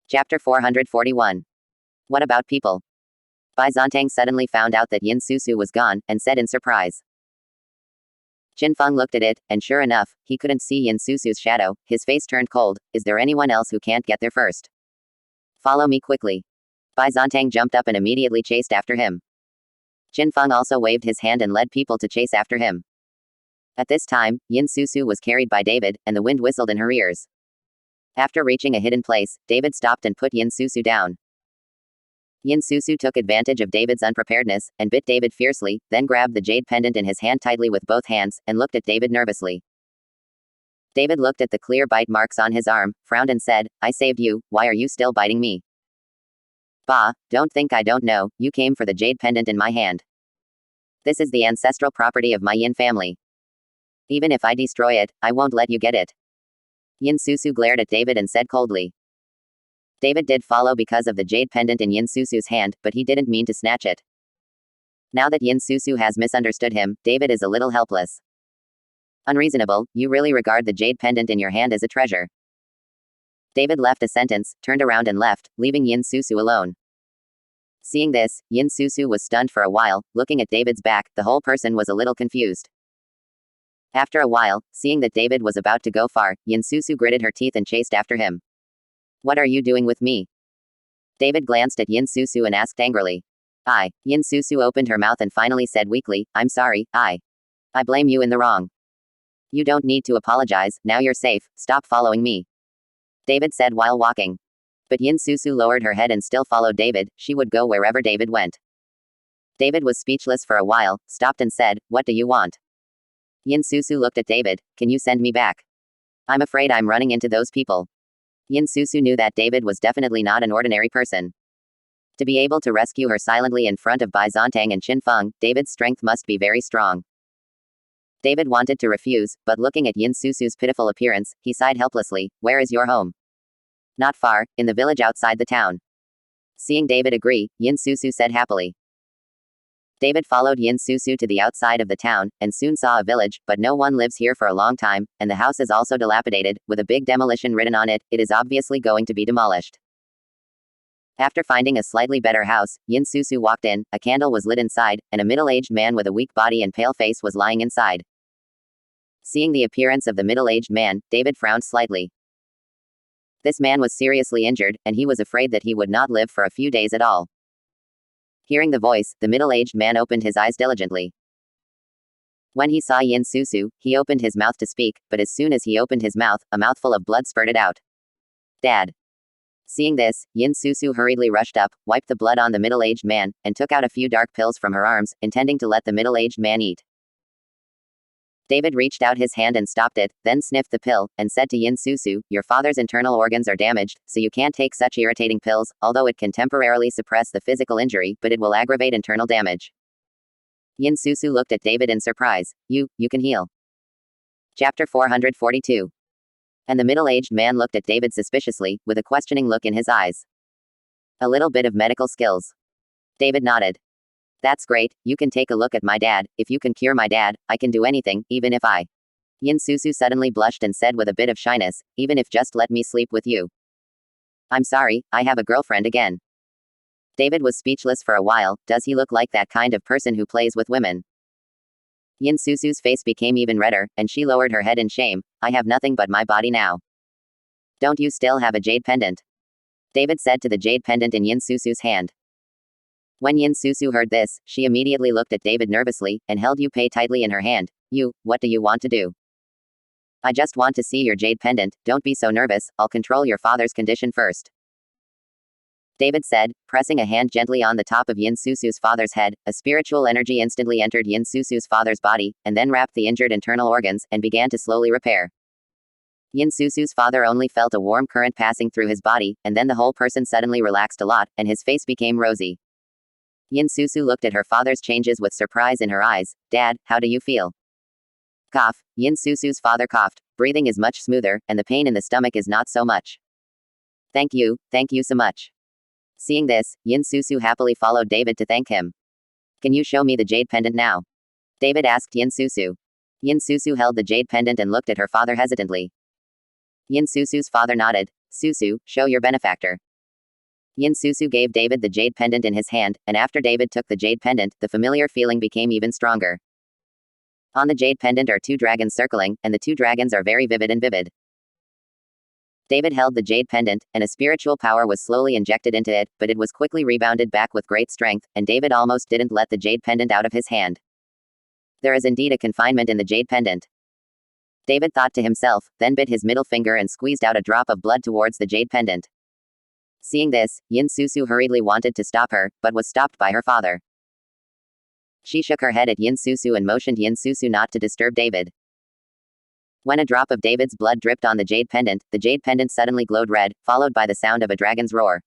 Chapter 441. What about people? Bai Zhantang suddenly found out that Yin Susu was gone, and said in surprise. Qin Feng looked at it, and sure enough, he couldn't see Yin Susu's shadow. His face turned cold. Is there anyone else who can't get there first? Follow me quickly. Bai Zhantang jumped up and immediately chased after him. Qin Feng also waved his hand and led people to chase after him. At this time, Yin Susu was carried by David, and the wind whistled in her ears. After reaching a hidden place, David stopped and put Yin Susu down. Yin Susu took advantage of David's unpreparedness, and bit David fiercely, then grabbed the jade pendant in his hand tightly with both hands, and looked at David nervously. David looked at the clear bite marks on his arm, frowned and said, I saved you, why are you still biting me? Bah, don't think I don't know, you came for the jade pendant in my hand. This is the ancestral property of my Yin family. Even if I destroy it, I won't let you get it. Yin Susu glared at David and said coldly. David did follow because of the jade pendant in Yin Susu's hand, but he didn't mean to snatch it. Now that Yin Susu has misunderstood him, David is a little helpless. Unreasonable, you really regard the jade pendant in your hand as a treasure. David left a sentence, turned around and left, leaving Yin Susu alone. Seeing this, Yin Susu was stunned for a while. Looking at David's back, the whole person was a little confused. After a while, seeing that David was about to go far, Yin Susu gritted her teeth and chased after him. What are you doing with me? David glanced at Yin Susu and asked angrily. Yin Susu opened her mouth and finally said weakly, I'm sorry, I blame you in the wrong. You don't need to apologize, now you're safe, stop following me. David said while walking. But Yin Susu lowered her head and still followed David. She would go wherever David went. David was speechless for a while, stopped and said, What do you want? Yin Susu looked at David, Can you send me back? I'm afraid I'm running into those people. Yin Susu knew that David was definitely not an ordinary person. To be able to rescue her silently in front of Bai Zhantang and Qin Feng, David's strength must be very strong. David wanted to refuse, but looking at Yin Susu's pitiful appearance, he sighed helplessly, Where is your home? Not far, in the village outside the town. Seeing David agree, Yin Susu said happily. David followed Yin Susu to the outside of the town, and soon saw a village, but no one lives here for a long time, and the house is also dilapidated, with a big demolition written on it. It is obviously going to be demolished. After finding a slightly better house, Yin Susu walked in, a candle was lit inside, and a middle-aged man with a weak body and pale face was lying inside. Seeing the appearance of the middle-aged man, David frowned slightly. This man was seriously injured, and he was afraid that he would not live for a few days at all. Hearing the voice, the middle-aged man opened his eyes diligently. When he saw Yin Susu, he opened his mouth to speak, but as soon as he opened his mouth, a mouthful of blood spurted out. Dad. Seeing this, Yin Susu hurriedly rushed up, wiped the blood on the middle-aged man, and took out a few dark pills from her arms, intending to let the middle-aged man eat. David reached out his hand and stopped it, then sniffed the pill, and said to Yin Susu, Your father's internal organs are damaged, so you can't take such irritating pills, although it can temporarily suppress the physical injury, but it will aggravate internal damage. Yin Susu looked at David in surprise. You can heal. Chapter 442. And the middle-aged man looked at David suspiciously, with a questioning look in his eyes. A little bit of medical skills. David nodded. That's great, you can take a look at my dad. If you can cure my dad, I can do anything, even if I. Yin Susu suddenly blushed and said with a bit of shyness, Even if just let me sleep with you. I'm sorry, I have a girlfriend again. David was speechless for a while. Does he look like that kind of person who plays with women? Yin Susu's face became even redder, and she lowered her head in shame. I have nothing but my body now. Don't you still have a jade pendant? David said to the jade pendant in Yin Susu's hand. When Yin Susu heard this, she immediately looked at David nervously, and held Yu Pei tightly in her hand. What do you want to do? I just want to see your jade pendant, don't be so nervous, I'll control your father's condition first. David said, pressing a hand gently on the top of Yin Susu's father's head. A spiritual energy instantly entered Yin Susu's father's body, and then wrapped the injured internal organs, and began to slowly repair. Yin Susu's father only felt a warm current passing through his body, and then the whole person suddenly relaxed a lot, and his face became rosy. Yin Susu looked at her father's changes with surprise in her eyes. Dad, how do you feel? Cough. Yin Susu's father coughed. Breathing is much smoother, and the pain in the stomach is not so much. Thank you so much. Seeing this, Yin Susu happily followed David to thank him. Can you show me the jade pendant now? David asked Yin Susu. Yin Susu held the jade pendant and looked at her father hesitantly. Yin Susu's father nodded. Susu, show your benefactor. Yin Susu gave David the jade pendant in his hand, and after David took the jade pendant, the familiar feeling became even stronger. On the jade pendant are 2 dragons circling, and the 2 dragons are very vivid and vivid. David held the jade pendant, and a spiritual power was slowly injected into it, but it was quickly rebounded back with great strength, and David almost didn't let the jade pendant out of his hand. There is indeed a confinement in the jade pendant. David thought to himself, then bit his middle finger and squeezed out a drop of blood towards the jade pendant. Seeing this, Yin Susu hurriedly wanted to stop her, but was stopped by her father. She shook her head at Yin Susu and motioned Yin Susu not to disturb David. When a drop of David's blood dripped on the jade pendant suddenly glowed red, followed by the sound of a dragon's roar.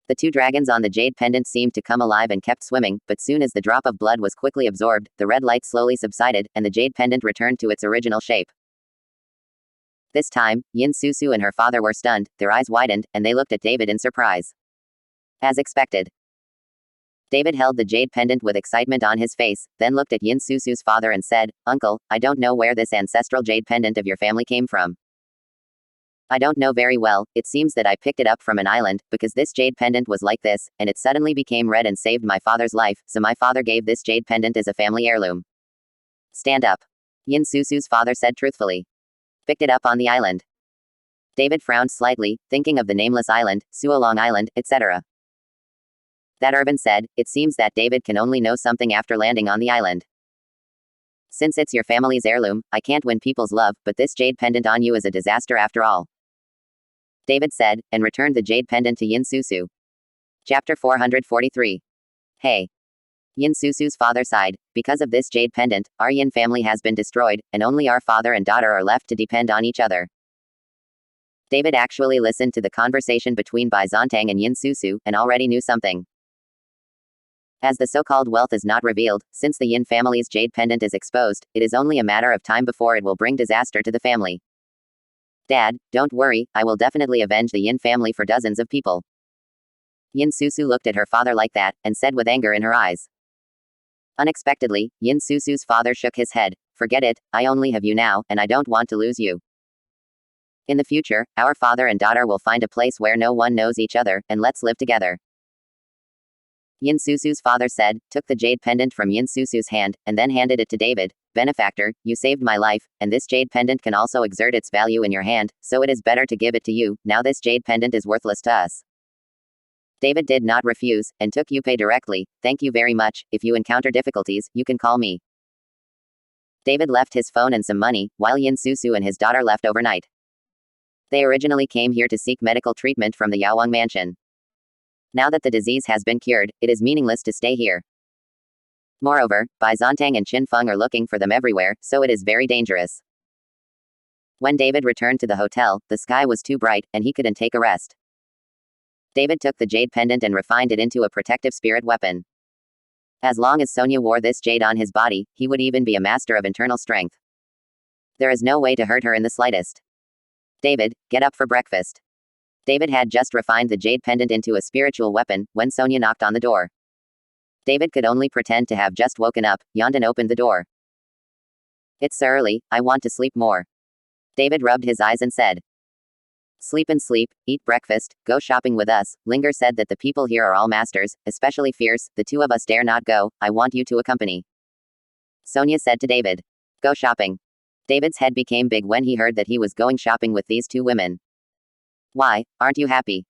The 2 dragons on the jade pendant seemed to come alive and kept swimming, but soon as the drop of blood was quickly absorbed, the red light slowly subsided, and the jade pendant returned to its original shape. This time, Yin Susu and her father were stunned, their eyes widened, and they looked at David in surprise. As expected, David held the jade pendant with excitement on his face, then looked at Yin Susu's father and said, "Uncle, I don't know where this ancestral jade pendant of your family came from. I don't know very well, it seems that I picked it up from an island, because this jade pendant was like this, and it suddenly became red and saved my father's life, so my father gave this jade pendant as a family heirloom." "Stand up," Yin Susu's father said truthfully. "Picked it up on the island." David frowned slightly, thinking of the nameless island, Suolong Island, etc. That Irvin said, "It seems that David can only know something after landing on the island. Since it's your family's heirloom, I can't win people's love, but this jade pendant on you is a disaster after all," David said, and returned the jade pendant to Yin Susu. Chapter 443. Hey. Yin Susu's father sighed. "Because of this jade pendant, our Yin family has been destroyed, and only our father and daughter are left to depend on each other." David actually listened to the conversation between Bai Zontang and Yin Susu, and already knew something. As the so-called wealth is not revealed, since the Yin family's jade pendant is exposed, it is only a matter of time before it will bring disaster to the family. "Dad, don't worry, I will definitely avenge the Yin family for dozens of people." Yin Susu looked at her father like that, and said with anger in her eyes. Unexpectedly, Yin Susu's father shook his head. "Forget it, I only have you now, and I don't want to lose you. In the future, our father and daughter will find a place where no one knows each other, and let's live together." Yin Susu's father said, took the jade pendant from Yin Susu's hand, and then handed it to David. "Benefactor, you saved my life, and this jade pendant can also exert its value in your hand, so it is better to give it to you. Now this jade pendant is worthless to us." David did not refuse, and took Yupei directly. "Thank you very much, if you encounter difficulties, you can call me." David left his phone and some money, while Yin Susu and his daughter left overnight. They originally came here to seek medical treatment from the Yaowang mansion. Now that the disease has been cured, it is meaningless to stay here. Moreover, Bai Zontang and Qin Feng are looking for them everywhere, so it is very dangerous. When David returned to the hotel, the sky was too bright, and he couldn't take a rest. David took the jade pendant and refined it into a protective spirit weapon. As long as Sonia wore this jade on his body, he would even be a master of internal strength. There is no way to hurt her in the slightest. "David, get up for breakfast." David had just refined the jade pendant into a spiritual weapon, when Sonia knocked on the door. David could only pretend to have just woken up, yawned and opened the door. "It's so early, I want to sleep more." David rubbed his eyes and said. "Sleep and sleep, eat breakfast, go shopping with us." Linger said that the people here are all masters, especially fierce. "The 2 of us dare not go, I want you to accompany." Sonia said to David. "Go shopping." David's head became big when he heard that he was going shopping with these 2 women. "Why, aren't you happy?"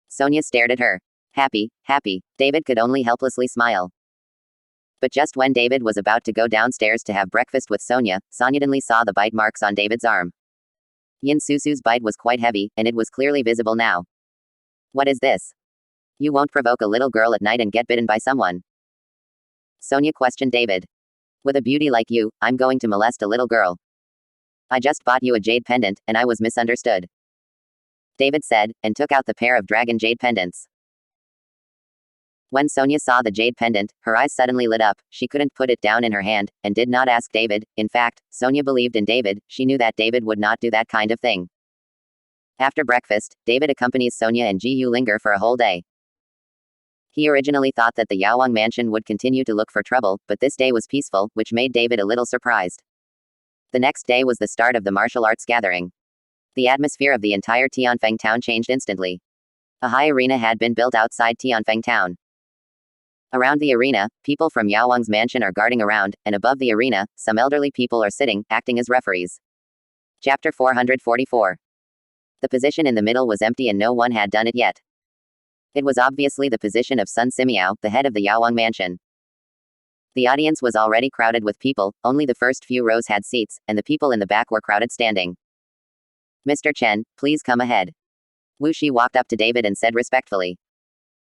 Sonia stared at her. Happy. David could only helplessly smile. But just when David was about to go downstairs to have breakfast with Sonia, suddenly saw the bite marks on David's arm. Yin Susu's bite was quite heavy, and it was clearly visible now. "What is this? You won't provoke a little girl at night and get bitten by someone?" Sonia questioned David. "With a beauty like you, I'm going to molest a little girl. I just bought you a jade pendant, and I was misunderstood," David said, and took out the pair of dragon jade pendants. When Sonia saw the jade pendant, her eyes suddenly lit up. She couldn't put it down in her hand, and did not ask David. In fact, Sonia believed in David. She knew that David would not do that kind of thing. After breakfast, David accompanies Sonia and Ji Yu linger for a whole day. He originally thought that the Yaowang mansion would continue to look for trouble, but this day was peaceful, which made David a little surprised. The next day was the start of the martial arts gathering. The atmosphere of the entire Tianfeng town changed instantly. A high arena had been built outside Tianfeng town. Around the arena, people from Yao Wang's mansion are guarding around, and above the arena, some elderly people are sitting, acting as referees. Chapter 444. The position in the middle was empty and no one had done it yet. It was obviously the position of Sun Simiao, the head of the Yao Wang mansion. The audience was already crowded with people, only the first few rows had seats, and the people in the back were crowded standing. Mr. Chen, please come ahead. Wu Shi walked up to David and said respectfully.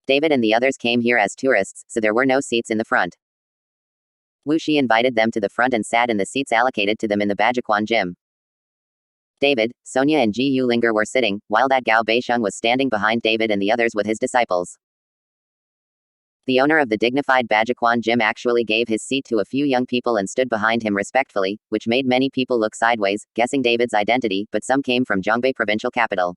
David and the others came here as tourists, so there were no seats in the front. Wu Shi invited them to the front and sat in the seats allocated to them in the Bajiquan gym. David, Sonia and Ji Yulinger were sitting, while that Gao Beisheng was standing behind David and the others with his disciples. The owner of the dignified Bajiquan gym actually gave his seat to a few young people and stood behind him respectfully, which made many people look sideways, guessing David's identity, but some came from Zhongbei provincial capital.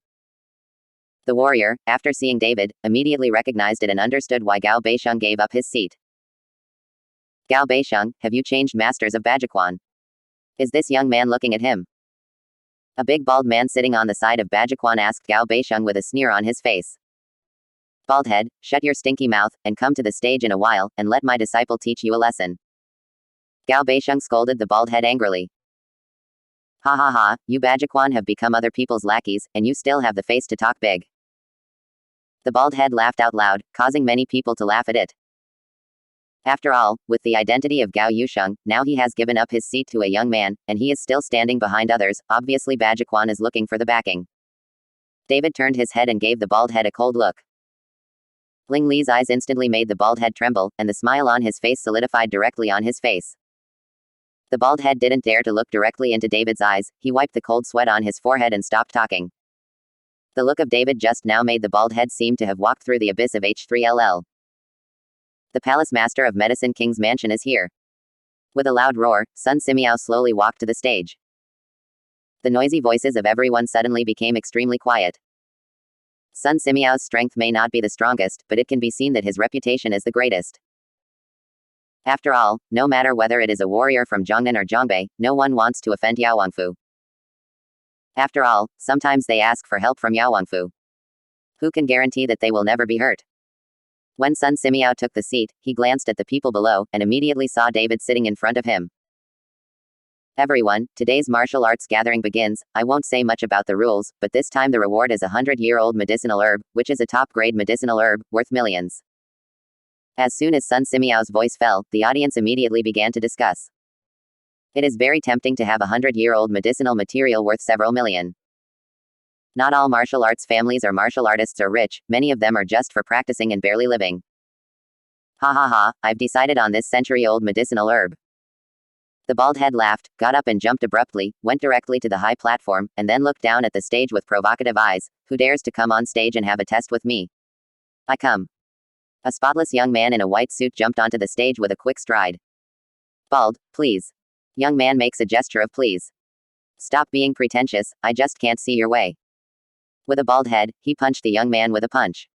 The warrior, after seeing David, immediately recognized it and understood why Gao Beisheng gave up his seat. Gao Beisheng, have you changed masters of Bajiquan? Is this young man looking at him? A big bald man sitting on the side of Bajiquan asked Gao Beisheng with a sneer on his face. Baldhead, shut your stinky mouth, and come to the stage in a while, and let my disciple teach you a lesson. Gao Beisheng scolded the baldhead angrily. Ha ha ha, you Bajiquan have become other people's lackeys, and you still have the face to talk big. The baldhead laughed out loud, causing many people to laugh at it. After all, with the identity of Gao Yusheng, now he has given up his seat to a young man, and he is still standing behind others. Obviously Bajiquan is looking for the backing. David turned his head and gave the baldhead a cold look. Ling Li's eyes instantly made the baldhead tremble, and the smile on his face solidified directly on his face. The baldhead didn't dare to look directly into David's eyes, he wiped the cold sweat on his forehead and stopped talking. The look of David just now made the baldhead seem to have walked through the abyss of H3LL. The palace master of Medicine King's mansion is here. With a loud roar, Sun Simiao slowly walked to the stage. The noisy voices of everyone suddenly became extremely quiet. Sun Simiao's strength may not be the strongest, but it can be seen that his reputation is the greatest. After all, no matter whether it is a warrior from Zhongnan or Zhongbei, no one wants to offend Yao Wangfu. After all, sometimes they ask for help from Yao Wangfu. Who can guarantee that they will never be hurt? When Sun Simiao took the seat, he glanced at the people below, and immediately saw David sitting in front of him. Everyone, today's martial arts gathering begins. I won't say much about the rules, but this time the reward is a 100-year-old medicinal herb, which is a top-grade medicinal herb, worth millions. As soon as Sun Simiao's voice fell, the audience immediately began to discuss. It is very tempting to have a 100-year-old medicinal material worth several million. Not all martial arts families or martial artists are rich, many of them are just for practicing and barely living. Ha ha ha, I've decided on this century-old medicinal herb. The baldhead laughed, got up and jumped abruptly, went directly to the high platform, and then looked down at the stage with provocative eyes. Who dares to come on stage and have a test with me? I come. A spotless young man in a white suit jumped onto the stage with a quick stride. Bald, please. Young man makes a gesture of please. Stop being pretentious, I just can't see your way. With a bald head, he punched the young man with a punch.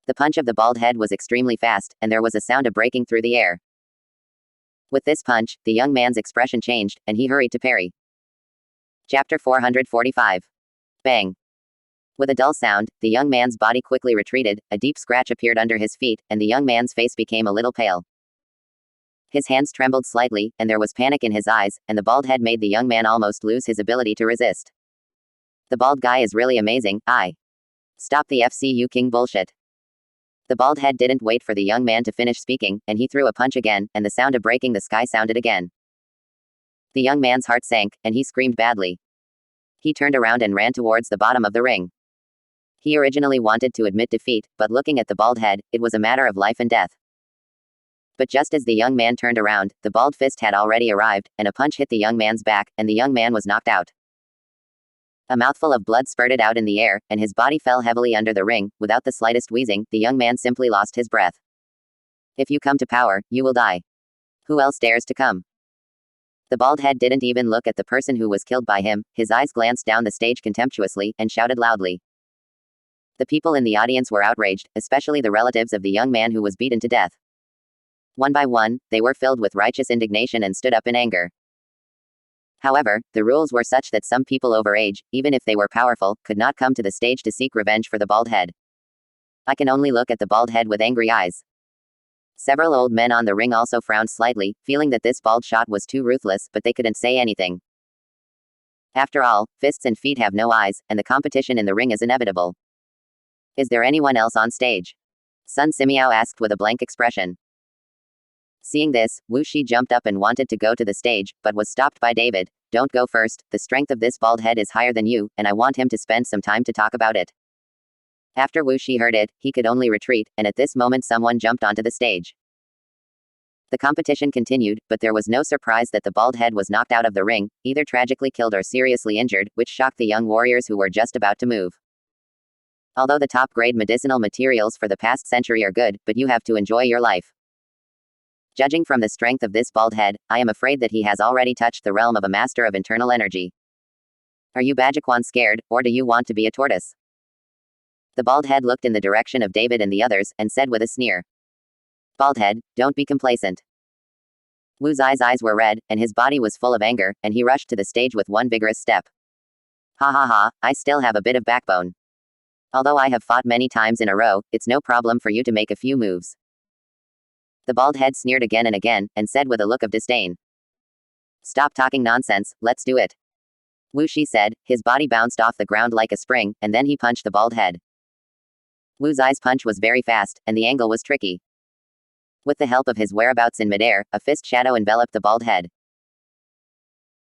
The punch of the bald head was extremely fast, and there was a sound of breaking through the air. With this punch, the young man's expression changed, and he hurried to parry. Chapter 445. Bang. With a dull sound, the young man's body quickly retreated, a deep scratch appeared under his feet, and the young man's face became a little pale. His hands trembled slightly, and there was panic in his eyes, and the bald head made the young man almost lose his ability to resist. The bald guy is really amazing. Stop the FCU king bullshit. The bald head didn't wait for the young man to finish speaking, and he threw a punch again, and the sound of breaking the sky sounded again. The young man's heart sank, and he screamed badly. He turned around and ran towards the bottom of the ring. He originally wanted to admit defeat, but looking at the bald head, it was a matter of life and death. But just as the young man turned around, the bald fist had already arrived, and a punch hit the young man's back, and the young man was knocked out. A mouthful of blood spurted out in the air, and his body fell heavily under the ring. Without the slightest wheezing, the young man simply lost his breath. If you come to power, you will die. Who else dares to come? The bald head didn't even look at the person who was killed by him, his eyes glanced down the stage contemptuously, and shouted loudly. The people in the audience were outraged, especially the relatives of the young man who was beaten to death. One by one, they were filled with righteous indignation and stood up in anger. However, the rules were such that some people over age, even if they were powerful, could not come to the stage to seek revenge for the bald head. I can only look at the bald head with angry eyes. Several old men on the ring also frowned slightly, feeling that this bald shot was too ruthless, but they couldn't say anything. After all, fists and feet have no eyes, and the competition in the ring is inevitable. Is there anyone else on stage? Sun Simiao asked with a blank expression. Seeing this, Wu Shi jumped up and wanted to go to the stage, but was stopped by David. Don't go first, the strength of this bald head is higher than you, and I want him to spend some time to talk about it. After Wu Shi heard it, he could only retreat, and at this moment someone jumped onto the stage. The competition continued, but there was no surprise that the bald head was knocked out of the ring, either tragically killed or seriously injured, which shocked the young warriors who were just about to move. Although the top-grade medicinal materials for the past century are good, but you have to enjoy your life. Judging from the strength of this bald head, I am afraid that he has already touched the realm of a master of internal energy. Are you Bajikwan scared, or do you want to be a tortoise? The bald head looked in the direction of David and the others, and said with a sneer. Baldhead, don't be complacent. Wu Zai's eyes were red, and his body was full of anger, and he rushed to the stage with one vigorous step. Ha ha ha, I still have a bit of backbone. Although I have fought many times in a row, it's no problem for you to make a few moves. The bald head sneered again and again, and said with a look of disdain. Stop talking nonsense, let's do it. Wu Shi said, his body bounced off the ground like a spring, and then he punched the bald head. Wu Zai's punch was very fast, and the angle was tricky. With the help of his whereabouts in midair, a fist shadow enveloped the bald head.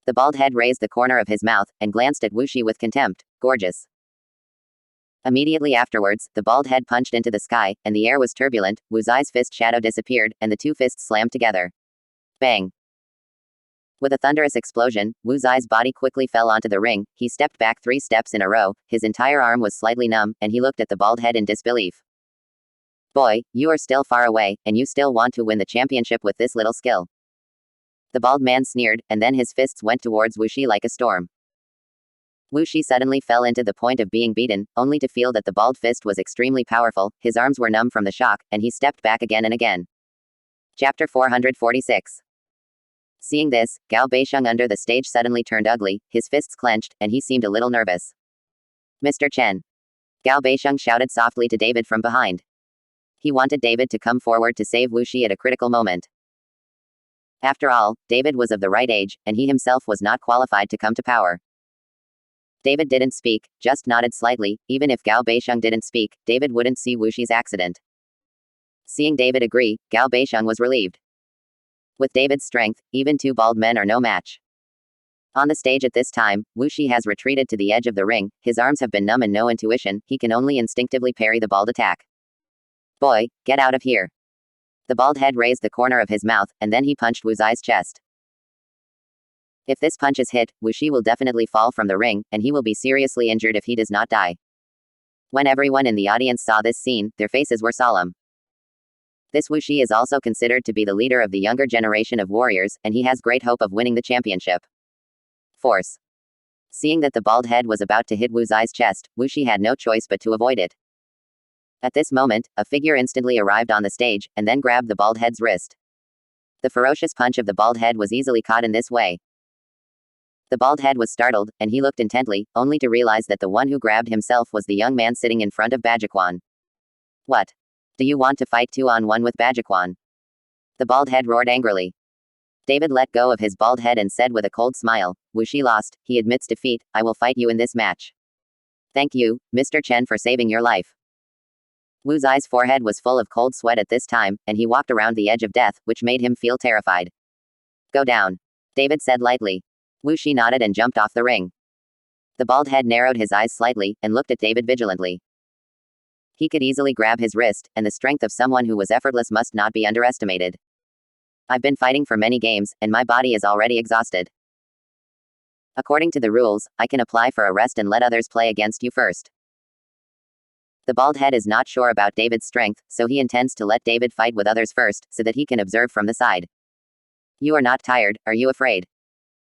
The bald head raised the corner of his mouth, and glanced at Wu Shi with contempt. Gorgeous. Immediately afterwards, the bald head punched into the sky, and the air was turbulent. Wu Zai's fist shadow disappeared, and the two fists slammed together. Bang. With a thunderous explosion, Wu Zai's body quickly fell onto the ring. He stepped back 3 steps in a row, his entire arm was slightly numb, and he looked at the bald head in disbelief. Boy, you are still far away, and you still want to win the championship with this little skill. The bald man sneered, and then his fists went towards Wu Shi like a storm. Wu Shi suddenly fell into the point of being beaten, only to feel that the bald fist was extremely powerful, his arms were numb from the shock, and he stepped back again and again. Chapter 446. Seeing this, Gao Beisheng under the stage suddenly turned ugly, his fists clenched, and he seemed a little nervous. Mr. Chen. Gao Beisheng shouted softly to David from behind. He wanted David to come forward to save Wu Shi at a critical moment. After all, David was of the right age, and he himself was not qualified to come to power. David didn't speak, just nodded slightly. Even if Gao Beisheng didn't speak, David wouldn't see Wu Shi's accident. Seeing David agree, Gao Beisheng was relieved. With David's strength, even 2 bald men are no match. On the stage at this time, Wu Shi has retreated to the edge of the ring, his arms have been numb and no intuition, he can only instinctively parry the bald attack. Boy, get out of here. The bald head raised the corner of his mouth, and then he punched Wu Zai's chest. If this punch is hit, Wu Shi will definitely fall from the ring, and he will be seriously injured if he does not die. When everyone in the audience saw this scene, their faces were solemn. This Wu Shi is also considered to be the leader of the younger generation of warriors, and he has great hope of winning the championship. Force. Seeing that the bald head was about to hit Wu Zai's chest, Wu Shi had no choice but to avoid it. At this moment, a figure instantly arrived on the stage, and then grabbed the bald head's wrist. The ferocious punch of the bald head was easily caught in this way. The bald head was startled, and he looked intently, only to realize that the one who grabbed himself was the young man sitting in front of Bajikwan. What? Do you want to fight 2-on-1 with Bajikwan? The bald head roared angrily. David let go of his bald head and said with a cold smile, Wu Shi lost, he admits defeat, I will fight you in this match. Thank you, Mr. Chen, for saving your life. Wu Zai's forehead was full of cold sweat at this time, and he walked around the edge of death, which made him feel terrified. Go down. David said lightly. Wu Shi nodded and jumped off the ring. The bald head narrowed his eyes slightly, and looked at David vigilantly. He could easily grab his wrist, and the strength of someone who was effortless must not be underestimated. I've been fighting for many games, and my body is already exhausted. According to the rules, I can apply for a rest and let others play against you first. The bald head is not sure about David's strength, so he intends to let David fight with others first, so that he can observe from the side. You are not tired, are you afraid?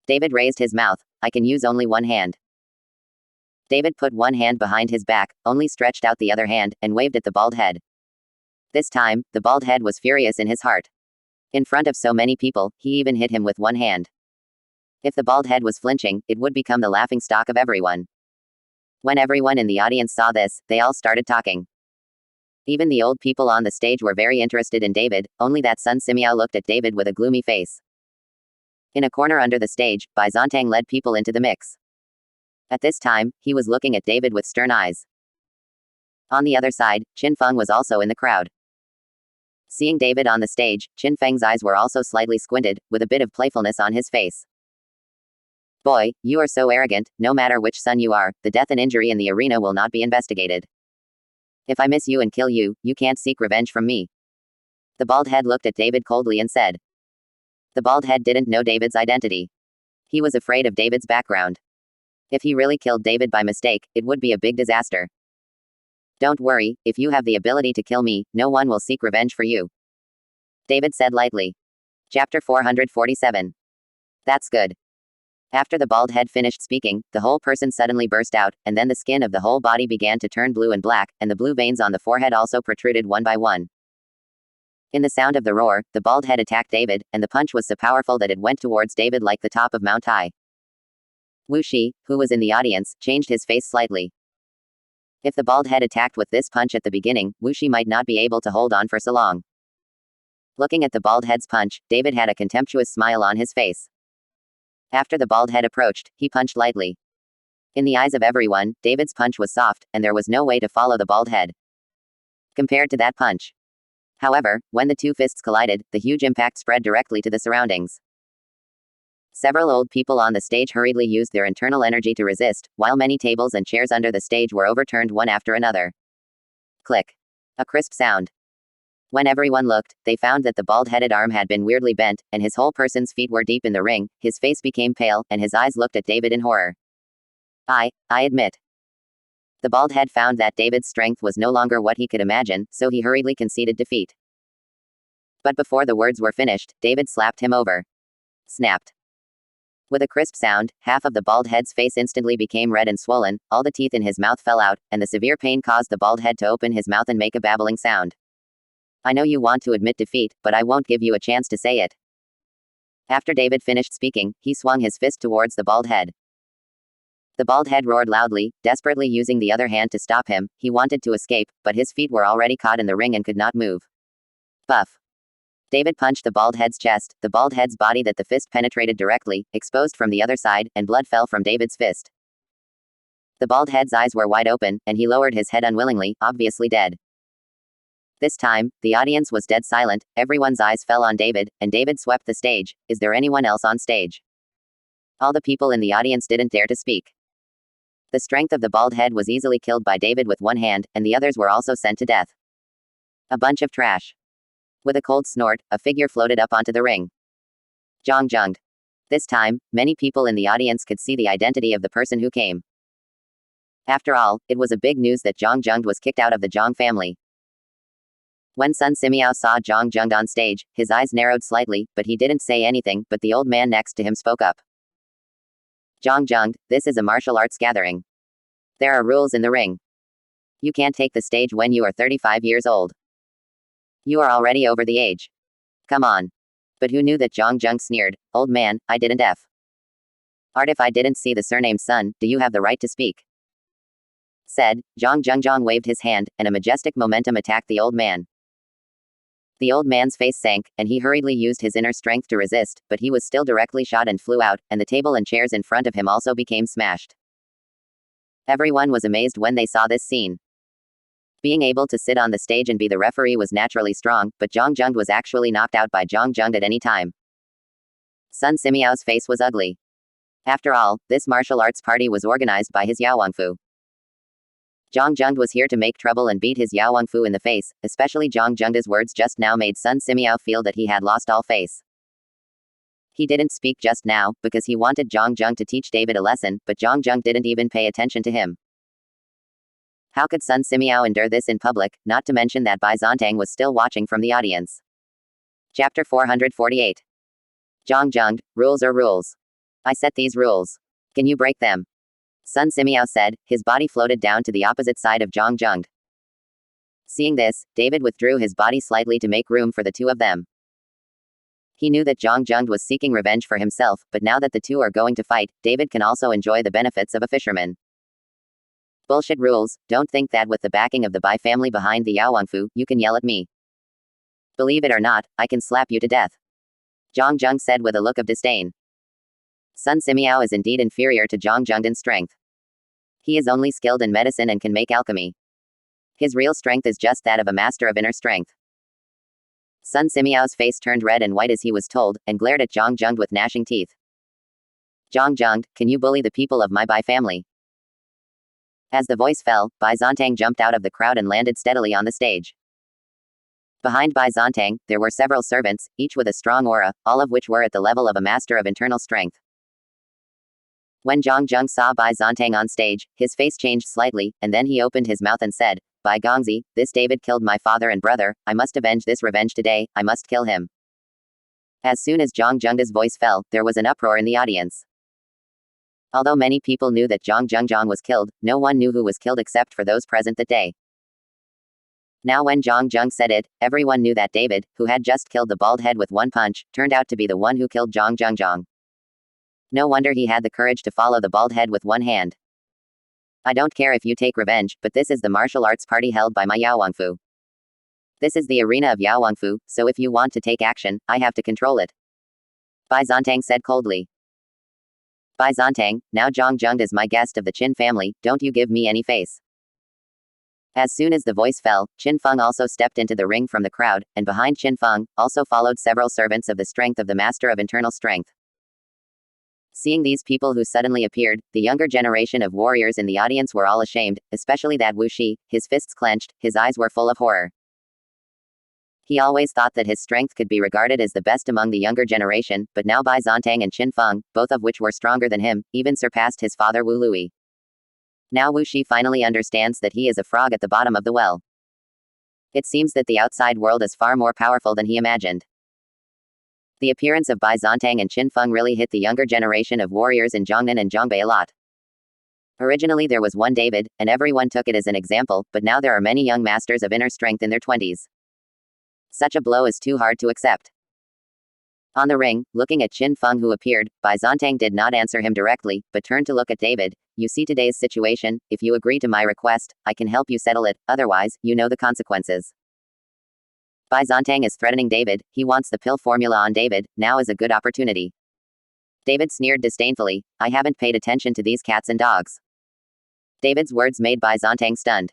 David raised his mouth. I can use only one hand. David put one hand behind his back, only stretched out the other hand, and waved at the bald head. This time, the bald head was furious in his heart. In front of so many people, he even hit him with one hand. If the bald head was flinching, it would become the laughingstock of everyone. When everyone in the audience saw this, they all started talking. Even the old people on the stage were very interested in David, only that Sun Simiao looked at David with a gloomy face. In a corner under the stage, Bai Zontang led people into the mix. At this time, he was looking at David with stern eyes. On the other side, Qin Feng was also in the crowd. Seeing David on the stage, Qin Feng's eyes were also slightly squinted, with a bit of playfulness on his face. Boy, you are so arrogant, no matter which son you are, the death and injury in the arena will not be investigated. If I miss you and kill you, you can't seek revenge from me. The bald head looked at David coldly and said. The bald head didn't know David's identity. He was afraid of David's background. If he really killed David by mistake, it would be a big disaster. Don't worry, if you have the ability to kill me, no one will seek revenge for you. David said lightly. Chapter 447. That's good. After the bald head finished speaking, the whole person suddenly burst out, and then the skin of the whole body began to turn blue and black, and the blue veins on the forehead also protruded one by one. In the sound of the roar, the bald head attacked David, and the punch was so powerful that it went towards David like the top of Mount Tai. Wu Shi, who was in the audience, changed his face slightly. If the bald head attacked with this punch at the beginning, Wu Shi might not be able to hold on for so long. Looking at the bald head's punch, David had a contemptuous smile on his face. After the bald head approached, he punched lightly. In the eyes of everyone, David's punch was soft, and there was no way to follow the bald head compared to that punch. However, when the two fists collided, the huge impact spread directly to the surroundings. Several old people on the stage hurriedly used their internal energy to resist, while many tables and chairs under the stage were overturned one after another. Click. A crisp sound. When everyone looked, they found that the bald-headed arm had been weirdly bent, and his whole person's feet were deep in the ring, his face became pale, and his eyes looked at David in horror. I admit. The bald head found that David's strength was no longer what he could imagine, so he hurriedly conceded defeat. But before the words were finished, David slapped him over. Snapped. With a crisp sound, half of the bald head's face instantly became red and swollen, all the teeth in his mouth fell out, and the severe pain caused the bald head to open his mouth and make a babbling sound. I know you want to admit defeat, but I won't give you a chance to say it. After David finished speaking, he swung his fist towards the bald head. The bald head roared loudly, desperately using the other hand to stop him. He wanted to escape, but his feet were already caught in the ring and could not move. Buff. David punched the bald head's chest, the bald head's body that the fist penetrated directly, exposed from the other side, and blood fell from David's fist. The bald head's eyes were wide open, and he lowered his head unwillingly, obviously dead. This time, the audience was dead silent, everyone's eyes fell on David, and David swept the stage. Is there anyone else on stage? All the people in the audience didn't dare to speak. The strength of the bald head was easily killed by David with one hand, and the others were also sent to death. A bunch of trash. With a cold snort, a figure floated up onto the ring. Zhang Zheng. This time, many people in the audience could see the identity of the person who came. After all, it was a big news that Zhang Zheng was kicked out of the Zhang family. When Sun Simiao saw Zhang Zheng on stage, his eyes narrowed slightly, but he didn't say anything, but the old man next to him spoke up. Zhang Zheng, this is a martial arts gathering. There are rules in the ring. You can't take the stage when you are 35 years old. You are already over the age. Come on. But who knew that Zhang Zheng sneered, old man, I didn't f. Art if I didn't see the surname Sun, do you have the right to speak? Said, Zhang Zheng waved his hand, and a majestic momentum attacked the old man. The old man's face sank, and he hurriedly used his inner strength to resist, but he was still directly shot and flew out, and the table and chairs in front of him also became smashed. Everyone was amazed when they saw this scene. Being able to sit on the stage and be the referee was naturally strong, but Zhang Zheng was actually knocked out by Zhang Zheng at any time. Sun Simiao's face was ugly. After all, this martial arts party was organized by his Yao Wangfu. Zhang Zheng was here to make trouble and beat his Yao Wangfu in the face, especially Zhang Zheng's words just now made Sun Simiao feel that he had lost all face. He didn't speak just now, because he wanted Zhang Zheng to teach David a lesson, but Zhang Zheng didn't even pay attention to him. How could Sun Simiao endure this in public, not to mention that Bai Zontang was still watching from the audience. Chapter 448. Zhang Zheng, rules are rules. I set these rules. Can you break them? Sun Simiao said, his body floated down to the opposite side of Zhang Zheng. Seeing this, David withdrew his body slightly to make room for the two of them. He knew that Zhang Zheng was seeking revenge for himself, but now that the two are going to fight, David can also enjoy the benefits of a fisherman. Bullshit rules. Don't think that with the backing of the Bai family behind the Yao Wangfu, you can yell at me. Believe it or not, I can slap you to death. Zhang Zheng said with a look of disdain. Sun Simiao is indeed inferior to Zhang Zheng in strength. He is only skilled in medicine and can make alchemy. His real strength is just that of a master of inner strength. Sun Simiao's face turned red and white as he was told, and glared at Zhang Zheng with gnashing teeth. Zhang Zheng, can you bully the people of my Bai family? As the voice fell, Bai Zontang jumped out of the crowd and landed steadily on the stage. Behind Bai Zontang, there were several servants, each with a strong aura, all of which were at the level of a master of internal strength. When Zhang Zheng saw Bai Zontang on stage, his face changed slightly, and then he opened his mouth and said, Bai Gongzi, this David killed my father and brother, I must avenge this revenge today, I must kill him. As soon as Zhang Zheng's voice fell, there was an uproar in the audience. Although many people knew that Zhang Zheng was killed, no one knew who was killed except for those present that day. Now when Zhang Zheng said it, everyone knew that David, who had just killed the bald head with one punch, turned out to be the one who killed Zhang Zheng. No wonder he had the courage to follow the bald head with one hand. I don't care if you take revenge, but this is the martial arts party held by my Yao Wangfu. This is the arena of Yao Wangfu, so if you want to take action, I have to control it. Bai Zontang said coldly. Bai Zontang, now Zhang Zheng is my guest of the Qin family, don't you give me any face. As soon as the voice fell, Qin Feng also stepped into the ring from the crowd, and behind Qin Feng, also followed several servants of the strength of the master of internal strength. Seeing these people who suddenly appeared, the younger generation of warriors in the audience were all ashamed, especially that Wu Shi, his fists clenched, his eyes were full of horror. He always thought that his strength could be regarded as the best among the younger generation, but now Bai Zontang and Qin Feng, both of which were stronger than him, even surpassed his father Wu Lui. Now Wu Shi finally understands that he is a frog at the bottom of the well. It seems that the outside world is far more powerful than he imagined. The appearance of Bai Zontang and Qin Feng really hit the younger generation of warriors in Jiangnan and Zhongbei a lot. Originally there was one David, and everyone took it as an example, but now there are many young masters of inner strength in their 20s. Such a blow is too hard to accept. On the ring, looking at Qin Feng who appeared, Bai Zontang did not answer him directly, but turned to look at David. You see today's situation, if you agree to my request, I can help you settle it, otherwise, you know the consequences. Bai Zontang is threatening David, he wants the pill formula on David, now is a good opportunity. David sneered disdainfully, I haven't paid attention to these cats and dogs. David's words made Bai Zontang stunned.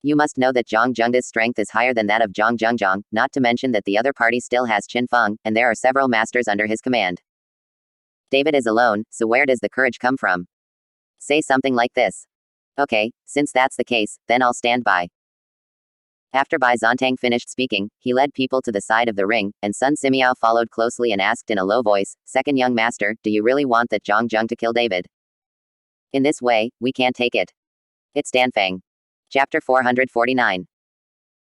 You must know that Zhang Zheng's strength is higher than that of Zhang Zheng, not to mention that the other party still has Qin Feng, and there are several masters under his command. David is alone, so where does the courage come from? Say something like this. Okay, since that's the case, then I'll stand by. After Bai Zontang finished speaking, he led people to the side of the ring, and Sun Simiao followed closely and asked in a low voice, Second young master, do you really want that Zhang Zheng to kill David? In this way, we can't take it. It's Danfang. Chapter 449.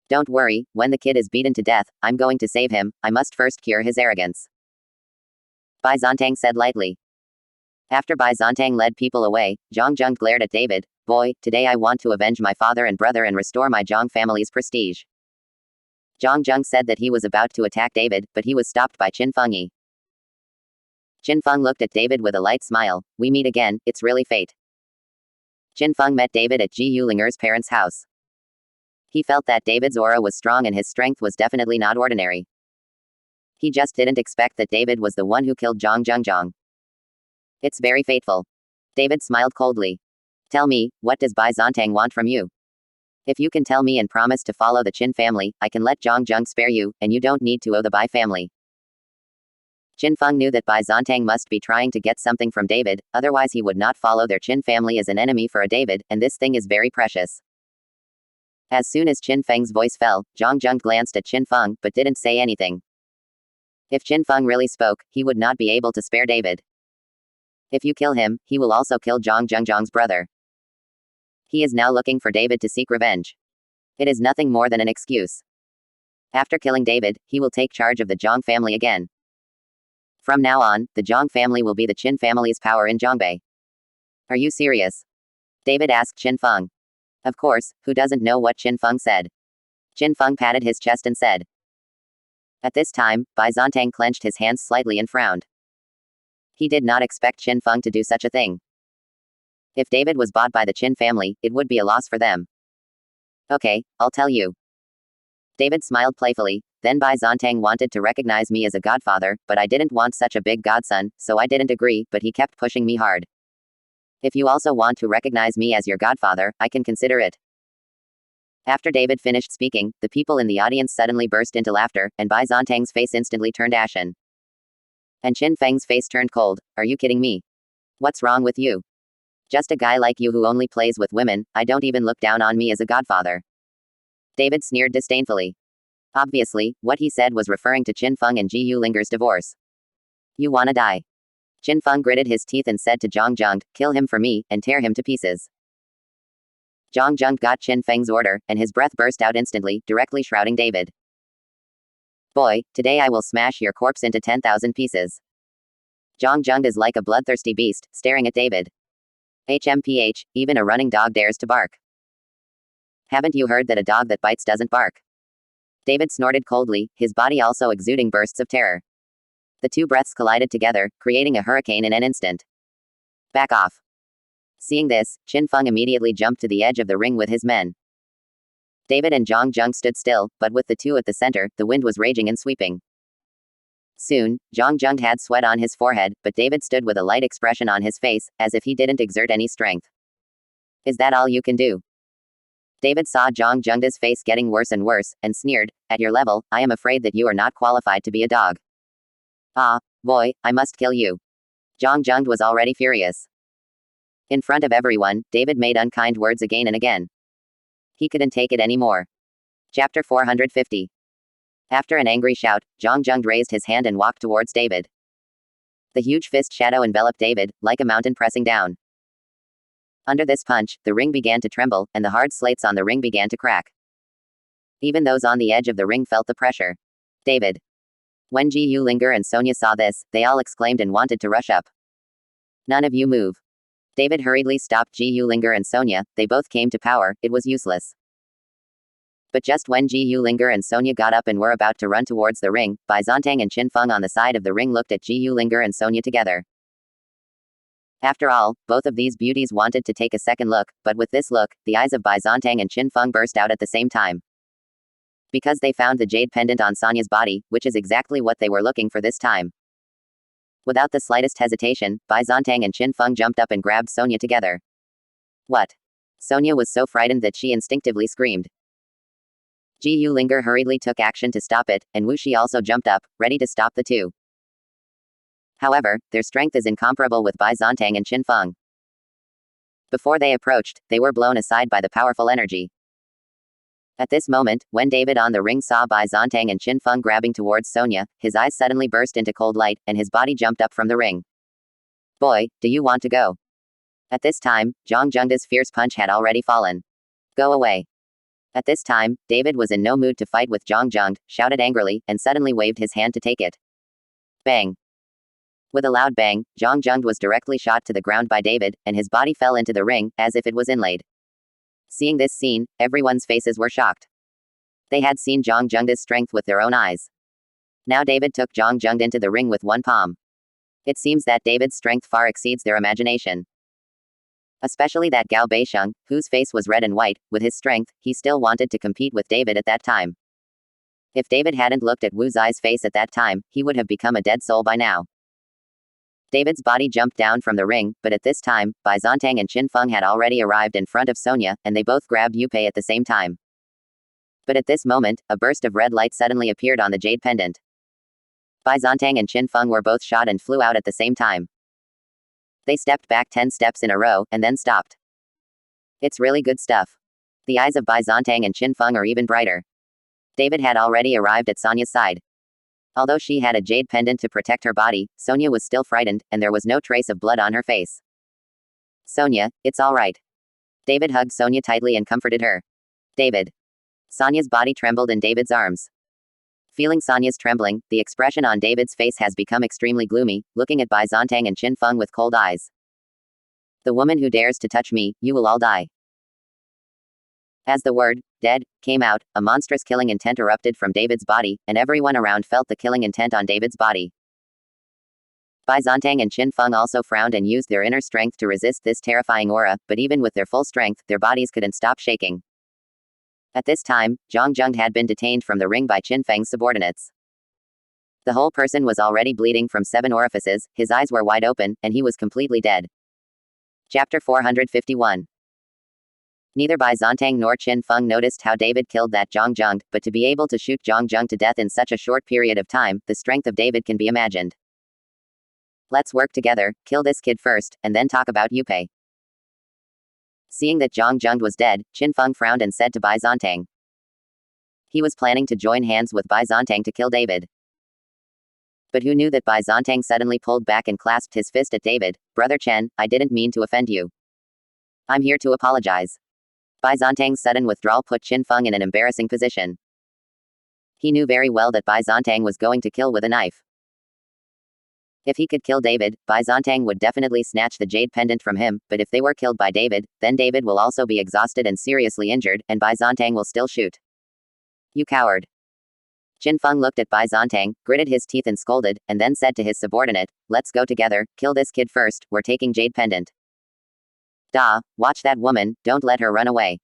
Don't worry, when the kid is beaten to death, I'm going to save him, I must first cure his arrogance. Bai Zontang said lightly. After Bai Zontang led people away, Zhang Zheng glared at David. Boy, today I want to avenge my father and brother and restore my Zhang family's prestige. Zhang Zheng said that he was about to attack David, but he was stopped by Qin Feng. Qin Feng looked at David with a light smile. We meet again, it's really fate. Qin Feng met David at Ji Yulinger's parents' house. He felt that David's aura was strong and his strength was definitely not ordinary. He just didn't expect that David was the one who killed Zhang Zheng. It's very fateful. David smiled coldly. Tell me, what does Bai Zontang want from you? If you can tell me and promise to follow the Qin family, I can let Zhang Zheng spare you, and you don't need to owe the Bai family. Qin Feng knew that Bai Zontang must be trying to get something from David, otherwise he would not follow their Qin family as an enemy for a David, and this thing is very precious. As soon as Qin Feng's voice fell, Zhang Zheng glanced at Qin Feng, but didn't say anything. If Qin Feng really spoke, he would not be able to spare David. If you kill him, he will also kill Zhang Zheng's brother. He is now looking for David to seek revenge. It is nothing more than an excuse. After killing David, he will take charge of the Zhang family again. From now on, the Zhang family will be the Qin family's power in Zhongbei. Are you serious? David asked Qin Feng. Of course, who doesn't know what Qin Feng said? Qin Feng patted his chest and said. At this time, Bai Zontang clenched his hands slightly and frowned. He did not expect Qin Feng to do such a thing. If David was bought by the Qin family, it would be a loss for them. Okay, I'll tell you. David smiled playfully. Then Bai Zhantang wanted to recognize me as a godfather, but I didn't want such a big godson, so I didn't agree, but he kept pushing me hard. If you also want to recognize me as your godfather, I can consider it. After David finished speaking, the people in the audience suddenly burst into laughter, and Bai Zhantang's face instantly turned ashen. And Qin Feng's face turned cold. Are you kidding me? What's wrong with you? Just a guy like you who only plays with women, I don't even look down on me as a godfather. David sneered disdainfully. Obviously, what he said was referring to Qin Feng and Ji Yulinger's divorce. You wanna die? Qin Feng gritted his teeth and said to Zhang Zheng, kill him for me, and tear him to pieces. Zhang Zheng got Qin Feng's order, and his breath burst out instantly, directly shrouding David. Boy, today I will smash your corpse into 10,000 pieces. Zhang Zheng is like a bloodthirsty beast, staring at David. HMPH, even a running dog dares to bark. Haven't you heard that a dog that bites doesn't bark? David snorted coldly, his body also exuding bursts of terror. The two breaths collided together, creating a hurricane in an instant. Back off. Seeing this, Qin Feng immediately jumped to the edge of the ring with his men. David and Zhang Zheng stood still, but with the two at the center, the wind was raging and sweeping. Soon, Zhang Zheng had sweat on his forehead, but David stood with a light expression on his face, as if he didn't exert any strength. Is that all you can do? David saw Zhang Zheng's face getting worse and worse, and sneered, at your level, I am afraid that you are not qualified to be a dog. Ah, boy, I must kill you. Zhang Zheng was already furious. In front of everyone, David made unkind words again and again. He couldn't take it anymore. Chapter 450. After an angry shout, Zhang Zheng raised his hand and walked towards David. The huge fist shadow enveloped David, like a mountain pressing down. Under this punch, the ring began to tremble, and the hard slates on the ring began to crack. Even those on the edge of the ring felt the pressure. David. When Ji Yulinger and Sonia saw this, they all exclaimed and wanted to rush up. None of you move. David hurriedly stopped Ji Yulinger and Sonia, they both came to power, it was useless. But just when Ji Yulinger and Sonia got up and were about to run towards the ring, Bai Zhantang and Qin Feng on the side of the ring looked at Ji Yulinger and Sonia together. After all, both of these beauties wanted to take a second look, but with this look, the eyes of Bai Zhantang and Qin Feng burst out at the same time. Because they found the jade pendant on Sonia's body, which is exactly what they were looking for this time. Without the slightest hesitation, Bai Zhantang and Qin Feng jumped up and grabbed Sonia together. What? Sonia was so frightened that she instinctively screamed. Ji Yulinger hurriedly took action to stop it, and Wu Shi also jumped up, ready to stop the two. However, their strength is incomparable with Bai Zhantang and Qin Feng. Before they approached, they were blown aside by the powerful energy. At this moment, when David on the ring saw Bai Zhantang and Qin Feng grabbing towards Sonia, his eyes suddenly burst into cold light, and his body jumped up from the ring. Boy, do you want to go? At this time, Zhang Zheng's fierce punch had already fallen. Go away. At this time, David was in no mood to fight with Zhang Zheng, shouted angrily, and suddenly waved his hand to take it. Bang. With a loud bang, Zhang Zheng was directly shot to the ground by David, and his body fell into the ring, as if it was inlaid. Seeing this scene, everyone's faces were shocked. They had seen Zhang Zheng's strength with their own eyes. Now David took Zhang Zheng into the ring with one palm. It seems that David's strength far exceeds their imagination. Especially that Gao Beisheng, whose face was red and white, with his strength, he still wanted to compete with David at that time. If David hadn't looked at Wu Zai's face at that time, he would have become a dead soul by now. David's body jumped down from the ring, but at this time, Bai Zhantang and Qin Feng had already arrived in front of Sonia, and they both grabbed Yu Pei at the same time. But at this moment, a burst of red light suddenly appeared on the jade pendant. Bai Zhantang and Qin Feng were both shot and flew out at the same time. They stepped back 10 steps in a row, and then stopped. It's really good stuff. The eyes of Bai Zhantang and Qin Feng are even brighter. David had already arrived at Sonia's side. Although she had a jade pendant to protect her body, Sonia was still frightened, and there was no trace of blood on her face. Sonia, it's all right. David hugged Sonia tightly and comforted her. David. Sonia's body trembled in David's arms. Feeling Sonia's trembling, the expression on David's face has become extremely gloomy, looking at Bai Zhantang and Qin Feng with cold eyes. The woman who dares to touch me, you will all die. As the word, dead, came out, a monstrous killing intent erupted from David's body, and everyone around felt the killing intent on David's body. Bai Zongtang and Qin Feng also frowned and used their inner strength to resist this terrifying aura, but even with their full strength, their bodies couldn't stop shaking. At this time, Zhang Zheng had been detained from the ring by Qin Feng's subordinates. The whole person was already bleeding from 7 orifices, his eyes were wide open, and he was completely dead. Chapter 451. Neither Bai Zongtang nor Qin Feng noticed how David killed that Zhang Zheng, but to be able to shoot Zhang Zheng to death in such a short period of time, the strength of David can be imagined. Let's work together, kill this kid first, and then talk about Yu Pei. Seeing that Zhang Zheng was dead, Qin Feng frowned and said to Bai Zongtang. He was planning to join hands with Bai Zongtang to kill David. But who knew that Bai Zongtang suddenly pulled back and clasped his fist at David. Brother Chen, I didn't mean to offend you. I'm here to apologize. Bai Zongtang's sudden withdrawal put Qin Feng in an embarrassing position. He knew very well that Bai Zongtang was going to kill with a knife. If he could kill David, Bai Zongtang would definitely snatch the jade pendant from him, but if they were killed by David, then David will also be exhausted and seriously injured, and Bai Zongtang will still shoot. You coward. Qin Feng looked at Bai Zongtang, gritted his teeth and scolded, and then said to his subordinate, let's go together, kill this kid first, we're taking jade pendant. Da, watch that woman, don't let her run away.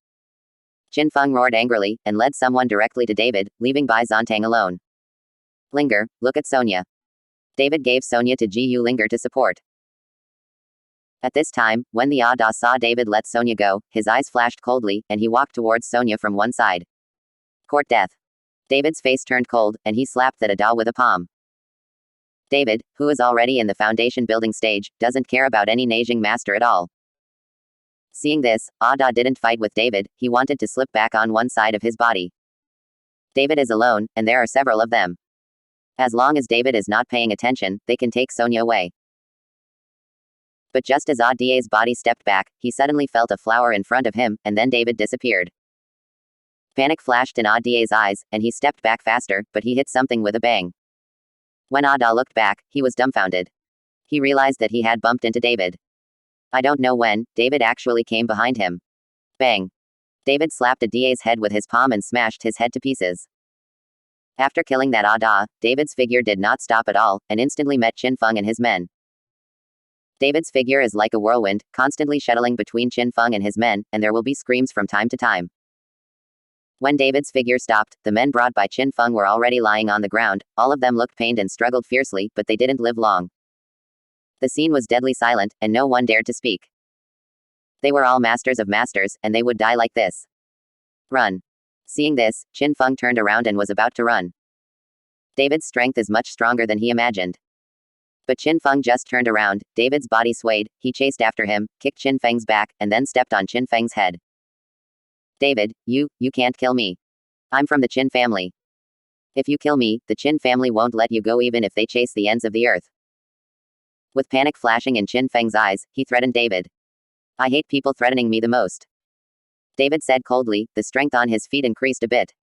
Qin Feng roared angrily, and led someone directly to David, leaving Bai Zongtang alone. Linger, look at Sonia. David gave Sonia to Ji Yu Linger to support. At this time, when the Da saw David let Sonia go, his eyes flashed coldly, and he walked towards Sonia from one side. Court death. David's face turned cold, and he slapped that Da with a palm. David, who is already in the foundation building stage, doesn't care about any Neijing master at all. Seeing this, Da didn't fight with David, he wanted to slip back on one side of his body. David is alone, and there are several of them. As long as David is not paying attention, they can take Sonia away. But just as Da's body stepped back, he suddenly felt a flower in front of him, and then David disappeared. Panic flashed in Da's eyes, and he stepped back faster, but he hit something with a bang. When Da looked back, he was dumbfounded. He realized that he had bumped into David. I don't know when, David actually came behind him. Bang. David slapped Da's head with his palm and smashed his head to pieces. After killing that Da, David's figure did not stop at all, and instantly met Qin Feng and his men. David's figure is like a whirlwind, constantly shuttling between Qin Feng and his men, and there will be screams from time to time. When David's figure stopped, the men brought by Qin Feng were already lying on the ground, all of them looked pained and struggled fiercely, but they didn't live long. The scene was deadly silent, and no one dared to speak. They were all masters of masters, and they would die like this. Run. Seeing this, Qin Feng turned around and was about to run. David's strength is much stronger than he imagined. But Qin Feng just turned around, David's body swayed, he chased after him, kicked Qin Feng's back, and then stepped on Qin Feng's head. David, you can't kill me. I'm from the Qin family. If you kill me, the Qin family won't let you go even if they chase the ends of the earth. With panic flashing in Qin Feng's eyes, he threatened David. I hate people threatening me the most. David said coldly, the strength on his feet increased a bit.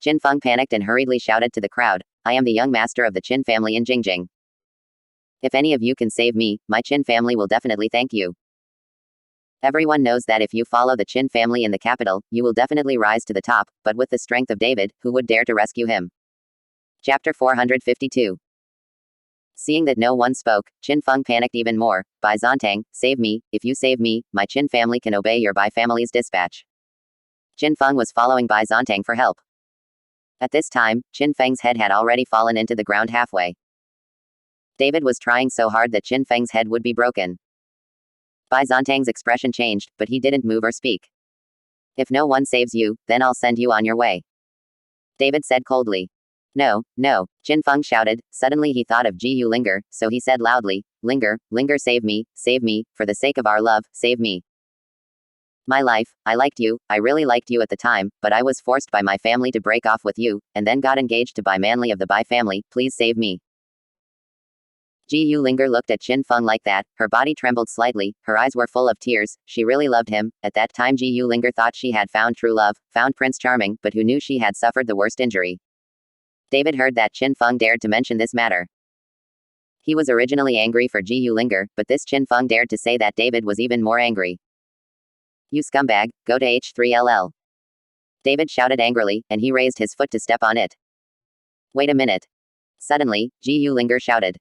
Qin Feng panicked and hurriedly shouted to the crowd, I am the young master of the Qin family in Jingjing. If any of you can save me, my Qin family will definitely thank you. Everyone knows that if you follow the Qin family in the capital, you will definitely rise to the top, but with the strength of David, who would dare to rescue him? Chapter 452. Seeing that no one spoke, Qin Feng panicked even more. Bai Zongtang, save me, if you save me, my Qin family can obey your Bai family's dispatch. Qin Feng was following Bai Zongtang for help. At this time, Qin Feng's head had already fallen into the ground halfway. David was trying so hard that Qin Feng's head would be broken. Bai Zongtang's expression changed, but he didn't move or speak. If no one saves you, then I'll send you on your way. David said coldly. No, no, Qin Feng shouted. Suddenly he thought of Ji Yu Linger, so he said loudly, Linger, Linger, save me, for the sake of our love, save me. My life, I liked you, I really liked you at the time, but I was forced by my family to break off with you, and then got engaged to Bai Manly of the Bai family, please save me. Ji Yu Linger looked at Qin Feng like that, her body trembled slightly, her eyes were full of tears, she really loved him. At that time Ji Yu Linger thought she had found true love, found Prince Charming, but who knew she had suffered the worst injury. David heard that Qin Feng dared to mention this matter. He was originally angry for Ji Yu Linger, but this Qin Feng dared to say that David was even more angry. You scumbag, go to H3LL. David shouted angrily, and he raised his foot to step on it. Wait a minute. Suddenly, Ji Yu Linger shouted.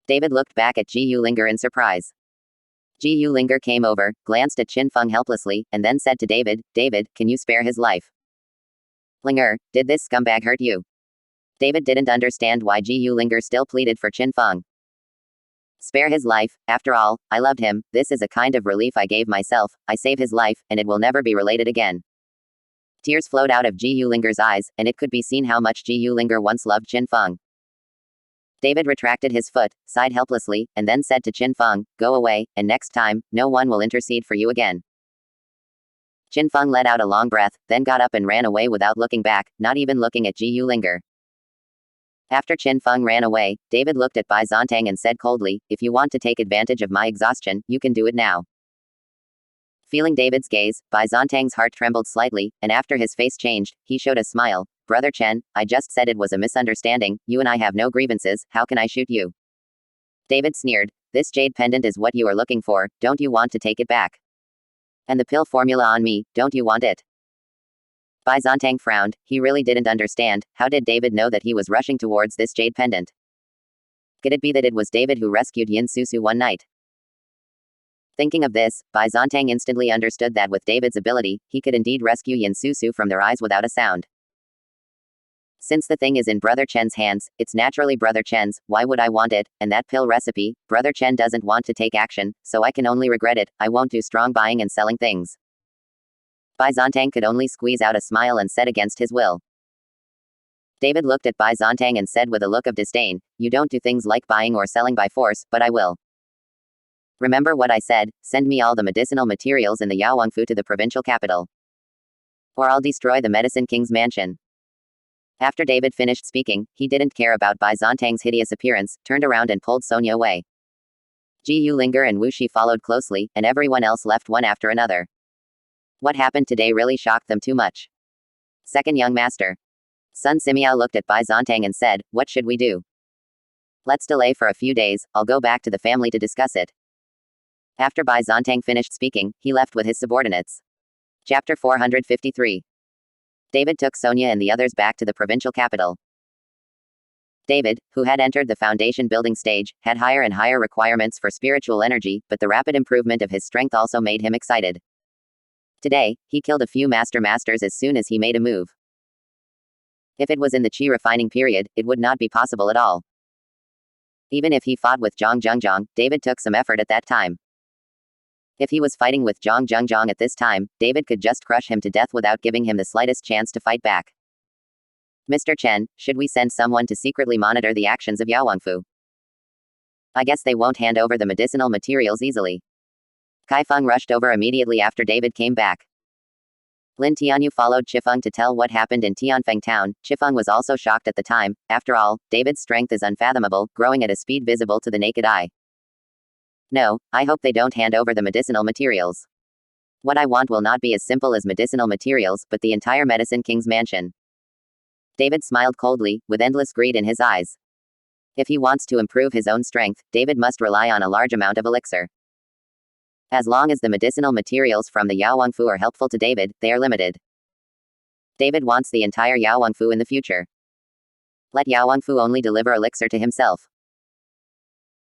David looked back at Ji Yulinger in surprise. Ji Yulinger came over, glanced at Qin Feng helplessly, and then said to David, David, can you spare his life? Linger, did this scumbag hurt you? David didn't understand why Ji Yulinger still pleaded for Qin Feng. Spare his life, after all, I loved him, this is a kind of relief I gave myself, I save his life, and it will never be related again. Tears flowed out of Ji Yulinger's eyes, and it could be seen how much Ji Yulinger once loved Qin Feng. David retracted his foot, sighed helplessly, and then said to Qin Feng, go away, and next time, no one will intercede for you again. Qin Feng let out a long breath, then got up and ran away without looking back, not even looking at Ji Yulinger. After Qin Feng ran away, David looked at Bai Zontang and said coldly, if you want to take advantage of my exhaustion, you can do it now. Feeling David's gaze, Bai Zontang's heart trembled slightly, and after his face changed, he showed a smile. Brother Chen, I just said it was a misunderstanding, you and I have no grievances, how can I shoot you? David sneered, this jade pendant is what you are looking for, don't you want to take it back? And the pill formula on me, don't you want it? Bai Zontang frowned, he really didn't understand, how did David know that he was rushing towards this jade pendant? Could it be that it was David who rescued Yin Susu one night? Thinking of this, Bai Zontang instantly understood that with David's ability, he could indeed rescue Yin Susu from their eyes without a sound. Since the thing is in Brother Chen's hands, it's naturally Brother Chen's, why would I want it, and that pill recipe, Brother Chen doesn't want to take action, so I can only regret it, I won't do strong buying and selling things. Bai Zontang could only squeeze out a smile and said against his will. David looked at Bai Zontang and said with a look of disdain, you don't do things like buying or selling by force, but I will. Remember what I said, send me all the medicinal materials in the Yaoangfu to the provincial capital. Or I'll destroy the Medicine King's mansion. After David finished speaking, he didn't care about Bai Zontang's hideous appearance, turned around and pulled Sonia away. Ji Yulinger and Wu Shi followed closely, and everyone else left one after another. What happened today really shocked them too much. Second young master. Sun Simiao looked at Bai Zontang and said, what should we do? Let's delay for a few days, I'll go back to the family to discuss it. After Bai Zontang finished speaking, he left with his subordinates. Chapter 453. David took Sonia and the others back to the provincial capital. David, who had entered the foundation building stage, had higher and higher requirements for spiritual energy, but the rapid improvement of his strength also made him excited. Today, he killed a few masters as soon as he made a move. If it was in the qi refining period, it would not be possible at all. Even if he fought with Zhang Zhengzhong, David took some effort at that time. If he was fighting with Zhang Zhengzhong at this time, David could just crush him to death without giving him the slightest chance to fight back. Mr. Chen, should we send someone to secretly monitor the actions of Yaoangfu? I guess they won't hand over the medicinal materials easily. Kai Feng rushed over immediately after David came back. Lin Tianyu followed Qifeng to tell what happened in Tianfeng town. Qifeng was also shocked at the time. After all, David's strength is unfathomable, growing at a speed visible to the naked eye. No, I hope they don't hand over the medicinal materials. What I want will not be as simple as medicinal materials, but the entire Medicine King's mansion. David smiled coldly, with endless greed in his eyes. If he wants to improve his own strength, David must rely on a large amount of elixir. As long as the medicinal materials from the Yaoangfu are helpful to David, they are limited. David wants the entire Yaoangfu in the future. Let Yaoangfu only deliver elixir to himself.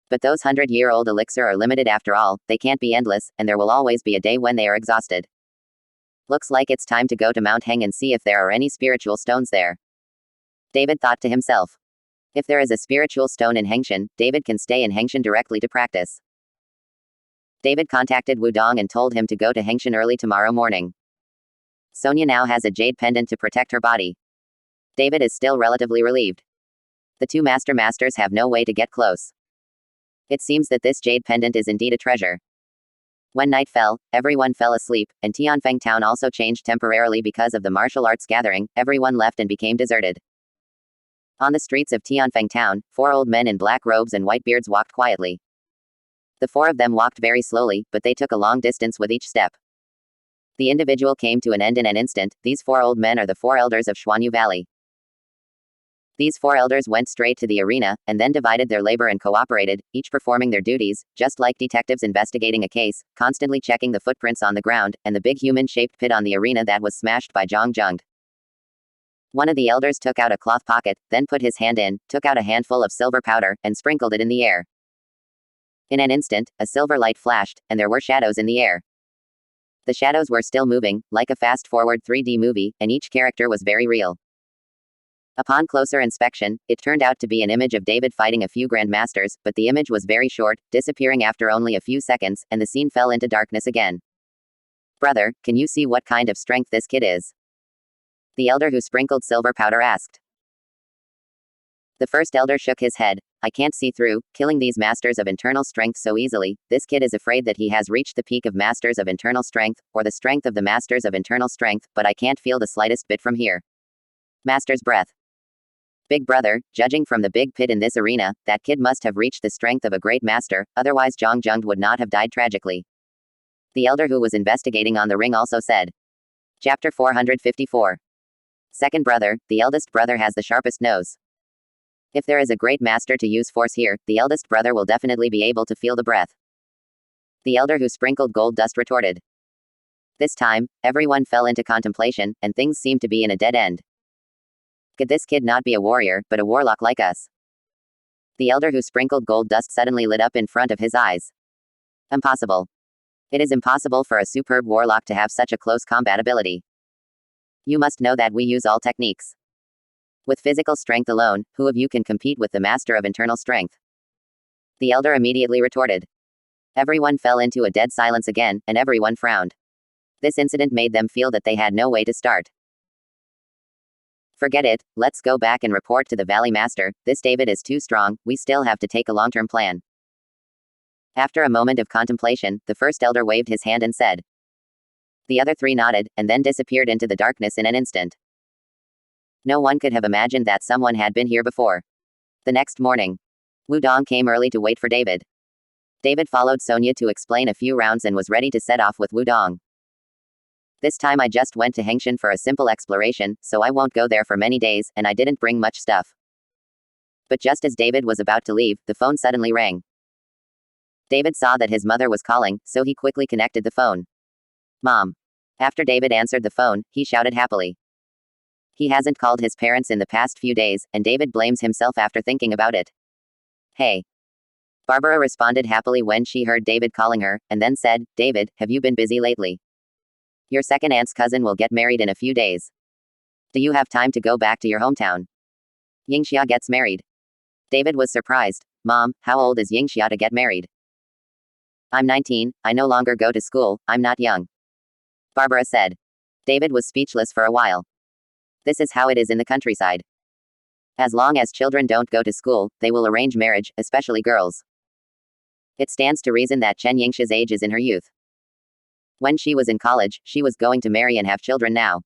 But those 100-year-old elixir are limited after all, they can't be endless, and there will always be a day when they are exhausted. Looks like it's time to go to Mount Heng and see if there are any spiritual stones there. David thought to himself. If there is a spiritual stone in Hengshan, David can stay in Hengshan directly to practice. David contacted Wu Dong and told him to go to Hengshan early tomorrow morning. Sonia now has a jade pendant to protect her body. David is still relatively relieved. The two masters have no way to get close. It seems that this jade pendant is indeed a treasure. When night fell, everyone fell asleep, and Tianfeng town also changed temporarily because of the martial arts gathering. Everyone left and became deserted. On the streets of Tianfeng town, 4 old men in black robes and white beards walked quietly. The 4 of them walked very slowly, but they took a long distance with each step. The individual came to an end in an instant. These 4 old men are the 4 elders of Xuanyu Valley. These 4 elders went straight to the arena, and then divided their labor and cooperated, each performing their duties, just like detectives investigating a case, constantly checking the footprints on the ground, and the big human-shaped pit on the arena that was smashed by Zhang Zhengde. One of the elders took out a cloth pocket, then put his hand in, took out a handful of silver powder, and sprinkled it in the air. In an instant, a silver light flashed, and there were shadows in the air. The shadows were still moving, like a fast-forward 3D movie, and each character was very real. Upon closer inspection, it turned out to be an image of David fighting a few grandmasters, but the image was very short, disappearing after only a few seconds, and the scene fell into darkness again. Brother, can you see what kind of strength this kid is? The elder who sprinkled silver powder asked. The first elder shook his head. I can't see through, killing these masters of internal strength so easily. This kid is afraid that he has reached the peak of masters of internal strength, or the strength of the masters of internal strength, but I can't feel the slightest bit from here. Master's breath. Big brother, judging from the big pit in this arena, that kid must have reached the strength of a great master, otherwise Zhang Zheng would not have died tragically. The elder who was investigating on the ring also said. Chapter 454. Second brother, the eldest brother has the sharpest nose. If there is a great master to use force here, the eldest brother will definitely be able to feel the breath. The elder who sprinkled gold dust retorted. This time, everyone fell into contemplation, and things seemed to be in a dead end. Could this kid not be a warrior, but a warlock like us? The elder who sprinkled gold dust suddenly lit up in front of his eyes. Impossible. It is impossible for a superb warlock to have such a close combat ability. You must know that we use all techniques. With physical strength alone, who of you can compete with the master of internal strength? The elder immediately retorted. Everyone fell into a dead silence again, and everyone frowned. This incident made them feel that they had no way to start. Forget it, let's go back and report to the Valley Master. This David is too strong, we still have to take a long-term plan. After a moment of contemplation, the first elder waved his hand and said. The other three nodded, and then disappeared into the darkness in an instant. No one could have imagined that someone had been here before. The next morning, Wudong came early to wait for David. David followed Sonia to explain a few rounds and was ready to set off with Wudong. This time I just went to Hengshan for a simple exploration, so I won't go there for many days, and I didn't bring much stuff. But just as David was about to leave, the phone suddenly rang. David saw that his mother was calling, so he quickly connected the phone. Mom. After David answered the phone, he shouted happily. He hasn't called his parents in the past few days, and David blames himself after thinking about it. Hey. Barbara responded happily when she heard David calling her, and then said, David, have you been busy lately? Your second aunt's cousin will get married in a few days. Do you have time to go back to your hometown? Yingxia gets married. David was surprised. Mom, how old is Yingxia to get married? I'm 19, I no longer go to school, I'm not young. Barbara said. David was speechless for a while. This is how it is in the countryside. As long as children don't go to school, they will arrange marriage, especially girls. It stands to reason that Chen Yingxia's age is in her youth. When she was in college, she was going to marry and have children now.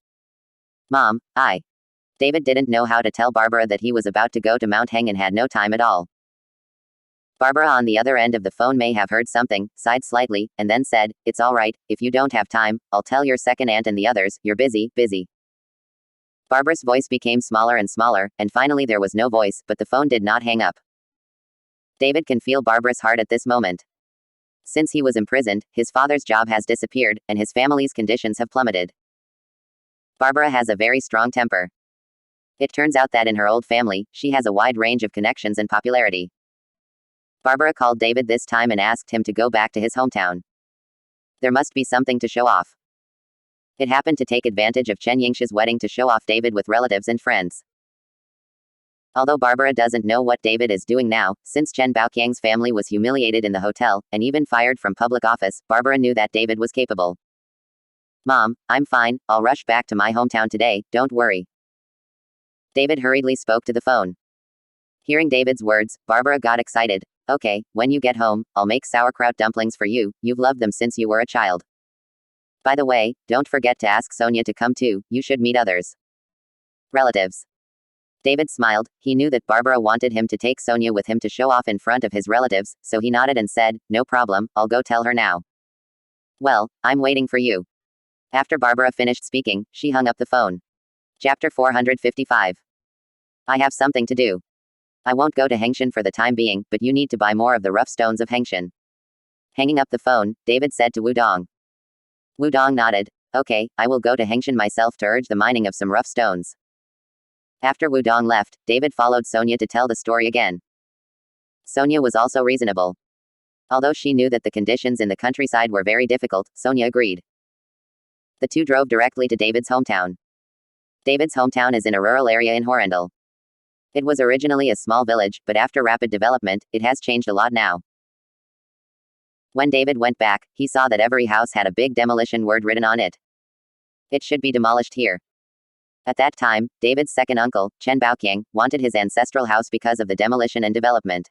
Mom, David didn't know how to tell Barbara that he was about to go to Mount Heng and had no time at all. Barbara on the other end of the phone may have heard something, sighed slightly, and then said, It's all right, if you don't have time, I'll tell your second aunt and the others, you're busy. Barbara's voice became smaller and smaller, and finally there was no voice, but the phone did not hang up. David can feel Barbara's heart at this moment. Since he was imprisoned, his father's job has disappeared, and his family's conditions have plummeted. Barbara has a very strong temper. It turns out that in her old family, she has a wide range of connections and popularity. Barbara called David this time and asked him to go back to his hometown. There must be something to show off. It happened to take advantage of Chen Yingxia's wedding to show off David with relatives and friends. Although Barbara doesn't know what David is doing now, since Chen Baoqiang's family was humiliated in the hotel, and even fired from public office, Barbara knew that David was capable. Mom, I'm fine, I'll rush back to my hometown today, don't worry. David hurriedly spoke to the phone. Hearing David's words, Barbara got excited. Okay, when you get home, I'll make sauerkraut dumplings for you, you've loved them since you were a child. By the way, don't forget to ask Sonia to come too, you should meet others. Relatives. David smiled, he knew that Barbara wanted him to take Sonia with him to show off in front of his relatives, so he nodded and said, No problem, I'll go tell her now. Well, I'm waiting for you. After Barbara finished speaking, she hung up the phone. Chapter 455. I have something to do. I won't go to Hengshan for the time being, but you need to buy more of the rough stones of Hengshan. Hanging up the phone, David said to Wudong. Wudong nodded. Okay, I will go to Hengshan myself to urge the mining of some rough stones. After Wudong left, David followed Sonia to tell the story again. Sonia was also reasonable. Although she knew that the conditions in the countryside were very difficult, Sonia agreed. The two drove directly to David's hometown. David's hometown is in a rural area in Horrendal. It was originally a small village, but after rapid development, it has changed a lot now. When David went back, he saw that every house had a big demolition word written on it. It should be demolished here. At that time, David's second uncle, Chen Baoqiang, wanted his ancestral house because of the demolition and development.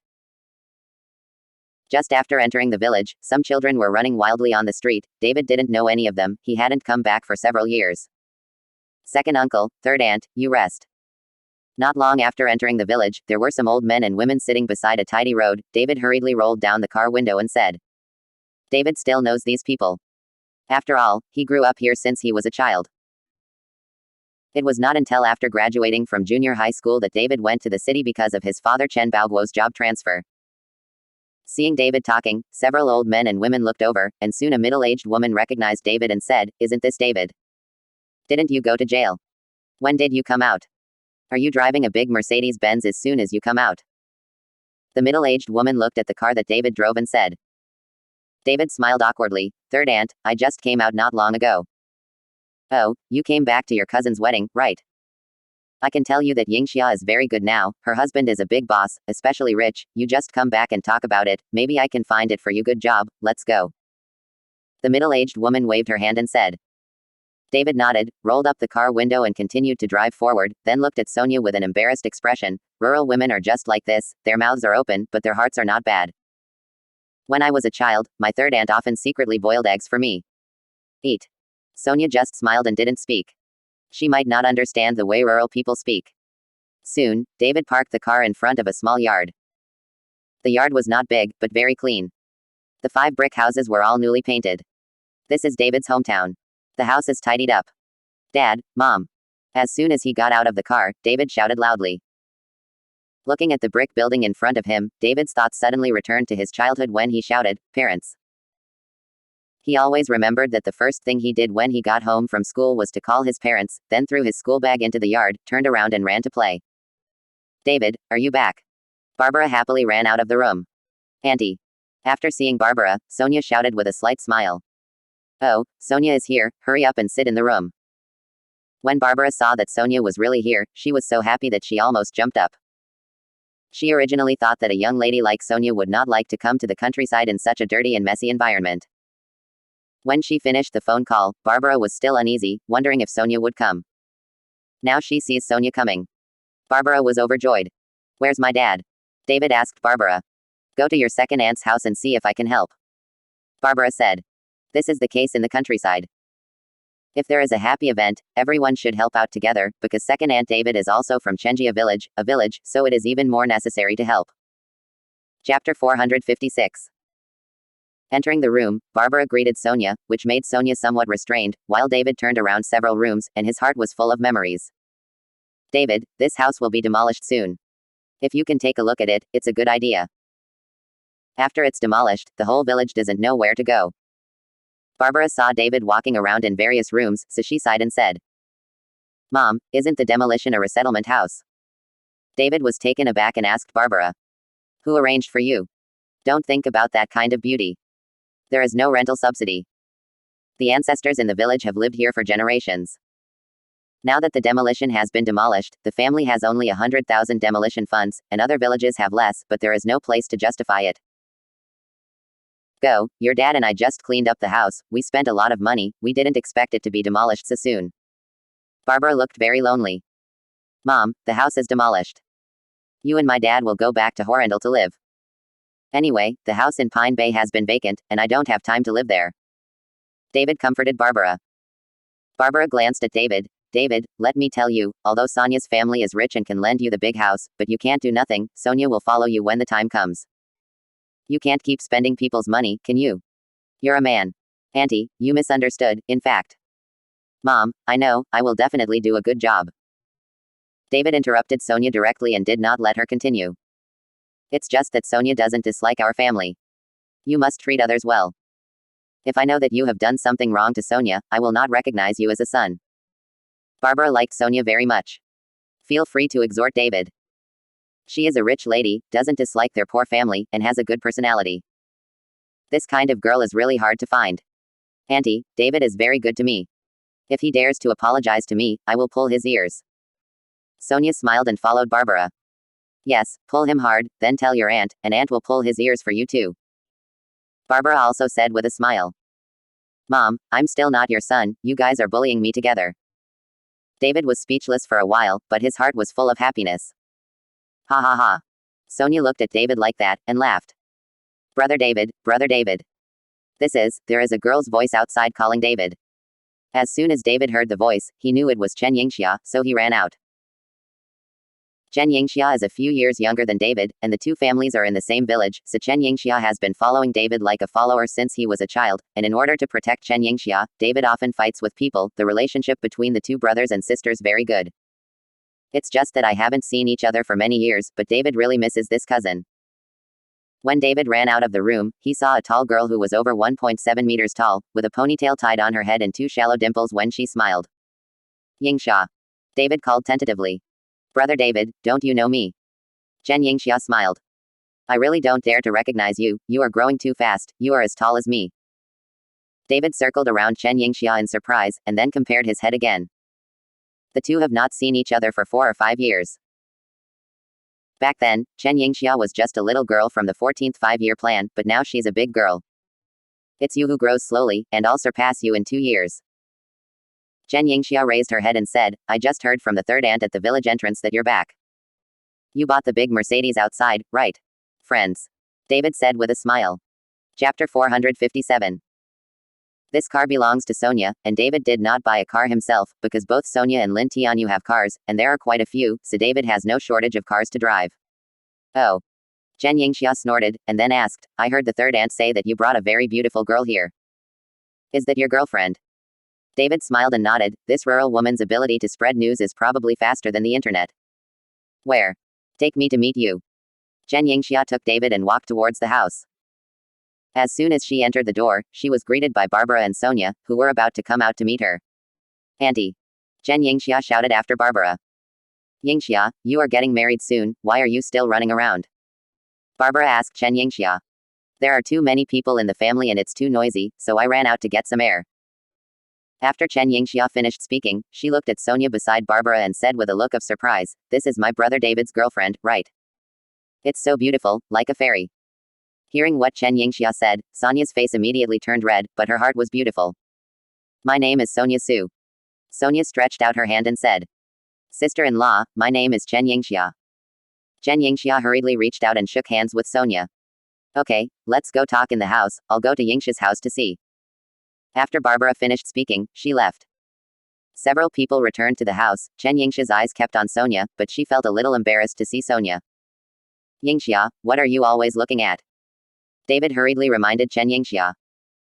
Just after entering the village, some children were running wildly on the street. David didn't know any of them, he hadn't come back for several years. Second uncle, third aunt, you rest. Not long after entering the village, there were some old men and women sitting beside a tidy road. David hurriedly rolled down the car window and said, David still knows these people. After all, he grew up here since he was a child. It was not until after graduating from junior high school that David went to the city because of his father Chen Baoguo's job transfer. Seeing David talking, several old men and women looked over, and soon a middle-aged woman recognized David and said, Isn't this David? Didn't you go to jail? When did you come out? Are you driving a big Mercedes-Benz as soon as you come out? The middle-aged woman looked at the car that David drove and said. David smiled awkwardly, Third aunt, I just came out not long ago. Oh, you came back to your cousin's wedding, right? I can tell you that Yingxia is very good now, her husband is a big boss, especially rich, you just come back and talk about it, maybe I can find it for you good job, let's go. The middle-aged woman waved her hand and said. David nodded, rolled up the car window and continued to drive forward, then looked at Sonia with an embarrassed expression. Rural women are just like this, their mouths are open, but their hearts are not bad. When I was a child, my third aunt often secretly boiled eggs for me. Eat. Sonia just smiled and didn't speak. She might not understand the way rural people speak. Soon, David parked the car in front of a small yard. The yard was not big, but very clean. The 5 brick houses were all newly painted. This is David's hometown. The house is tidied up. Dad, Mom. As soon as he got out of the car, David shouted loudly. Looking at the brick building in front of him, David's thoughts suddenly returned to his childhood when he shouted, Parents. He always remembered that the first thing he did when he got home from school was to call his parents, then threw his school bag into the yard, turned around and ran to play. David, are you back? Barbara happily ran out of the room. Auntie. After seeing Barbara, Sonia shouted with a slight smile. Oh, Sonia is here, hurry up and sit in the room. When Barbara saw that Sonia was really here, she was so happy that she almost jumped up. She originally thought that a young lady like Sonia would not like to come to the countryside in such a dirty and messy environment. When she finished the phone call, Barbara was still uneasy, wondering if Sonia would come. Now she sees Sonia coming. Barbara was overjoyed. Where's my dad? David asked Barbara. Go to your second aunt's house and see if I can help. Barbara said. This is the case in the countryside. If there is a happy event, everyone should help out together, because second aunt David is also from Chenjia village, so it is even more necessary to help. Chapter 456. Entering the room, Barbara greeted Sonia, which made Sonia somewhat restrained, while David turned around several rooms, and his heart was full of memories. David, this house will be demolished soon. If you can take a look at it, it's a good idea. After it's demolished, the whole village doesn't know where to go. Barbara saw David walking around in various rooms, so she sighed and said, Mom, isn't the demolition a resettlement house? David was taken aback and asked Barbara. Who arranged for you? Don't think about that kind of beauty. There is no rental subsidy. The ancestors in the village have lived here for generations. Now that the demolition has been demolished, the family has only 100,000 demolition funds, and other villages have less, but there is no place to justify it. Go, your dad and I just cleaned up the house, we spent a lot of money, we didn't expect it to be demolished so soon. Barbara looked very lonely. Mom, the house is demolished. You and my dad will go back to Horrendal to live. Anyway, the house in Pine Bay has been vacant, and I don't have time to live there. David comforted Barbara. Barbara glanced at David. David, let me tell you, although Sonia's family is rich and can lend you the big house, but you can't do nothing, Sonia will follow you when the time comes. You can't keep spending people's money, can you? You're a man. Auntie, you misunderstood, in fact. Mom, I know, I will definitely do a good job. David interrupted Sonia directly and did not let her continue. It's just that Sonia doesn't dislike our family. You must treat others well. If I know that you have done something wrong to Sonia, I will not recognize you as a son. Barbara liked Sonia very much. Feel free to exhort David. She is a rich lady, doesn't dislike their poor family, and has a good personality. This kind of girl is really hard to find. Auntie, David is very good to me. If he dares to apologize to me, I will pull his ears. Sonia smiled and followed Barbara. Yes, pull him hard, then tell your aunt, and aunt will pull his ears for you too. Barbara also said with a smile. Mom, I'm still not your son, you guys are bullying me together. David was speechless for a while, but his heart was full of happiness. Ha ha ha. Sonia looked at David like that, and laughed. Brother David, Brother David. There is a girl's voice outside calling David. As soon as David heard the voice, he knew it was Chen Yingxia, so he ran out. Chen Yingxia is a few years younger than David, and the two families are in the same village, so Chen Yingxia has been following David like a follower since he was a child, and in order to protect Chen Yingxia, David often fights with people. The relationship between the two brothers and sisters very good. It's just that I haven't seen each other for many years, but David really misses this cousin. When David ran out of the room, he saw a tall girl who was over 1.7 meters tall, with a ponytail tied on her head and two shallow dimples when she smiled. Yingxia. David called tentatively. Brother David, don't you know me? Chen Yingxia smiled. I really don't dare to recognize you, you are growing too fast, you are as tall as me. David circled around Chen Yingxia in surprise, and then compared his head again. The two have not seen each other for 4 or 5 years. Back then, Chen Yingxia was just a little girl from the 14th five-year plan, but now she's a big girl. It's you who grows slowly, and I'll surpass you in 2 years. Chen Yingxia raised her head and said, I just heard from the third aunt at the village entrance that you're back. You bought the big Mercedes outside, right? Friends. David said with a smile. Chapter 457. This car belongs to Sonia, and David did not buy a car himself, because both Sonia and Lin Tianyu have cars, and there are quite a few, so David has no shortage of cars to drive. Oh. Chen Yingxia snorted, and then asked, I heard the third aunt say that you brought a very beautiful girl here. Is that your girlfriend? David smiled and nodded. This rural woman's ability to spread news is probably faster than the internet. Where? Take me to meet you. Chen Yingxia took David and walked towards the house. As soon as she entered the door, she was greeted by Barbara and Sonia, who were about to come out to meet her. Auntie. Chen Yingxia shouted after Barbara. Yingxia, you are getting married soon, why are you still running around? Barbara asked Chen Yingxia. There are too many people in the family and it's too noisy, so I ran out to get some air. After Chen Yingxia finished speaking, she looked at Sonia beside Barbara and said with a look of surprise, This is my brother David's girlfriend, right? It's so beautiful, like a fairy. Hearing what Chen Yingxia said, Sonia's face immediately turned red, but her heart was beautiful. My name is Sonia Su. Sonia stretched out her hand and said. Sister-in-law, my name is Chen Yingxia. Chen Yingxia hurriedly reached out and shook hands with Sonia. Okay, let's go talk in the house, I'll go to Yingxia's house to see. After Barbara finished speaking, she left. Several people returned to the house. Chen Yingxia's eyes kept on Sonia, but she felt a little embarrassed to see Sonia. Yingxia, what are you always looking at? David hurriedly reminded Chen Yingxia.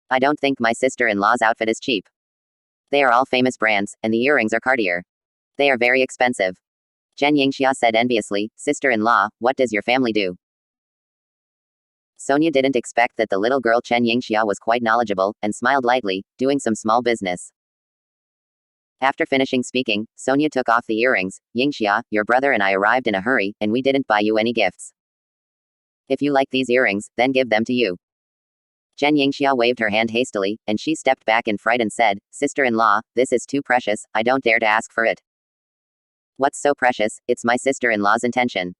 I don't think my sister-in-law's outfit is cheap. They are all famous brands, and the earrings are Cartier. They are very expensive. Chen Yingxia said enviously, Sister-in-law, what does your family do? Sonia didn't expect that the little girl Chen Yingxia was quite knowledgeable, and smiled lightly, doing some small business. After finishing speaking, Sonia took off the earrings. Yingxia, your brother and I arrived in a hurry, and we didn't buy you any gifts. If you like these earrings, then give them to you. Chen Yingxia waved her hand hastily, and she stepped back in fright and said, Sister-in-law, this is too precious, I don't dare to ask for it. What's so precious? It's my sister-in-law's intention.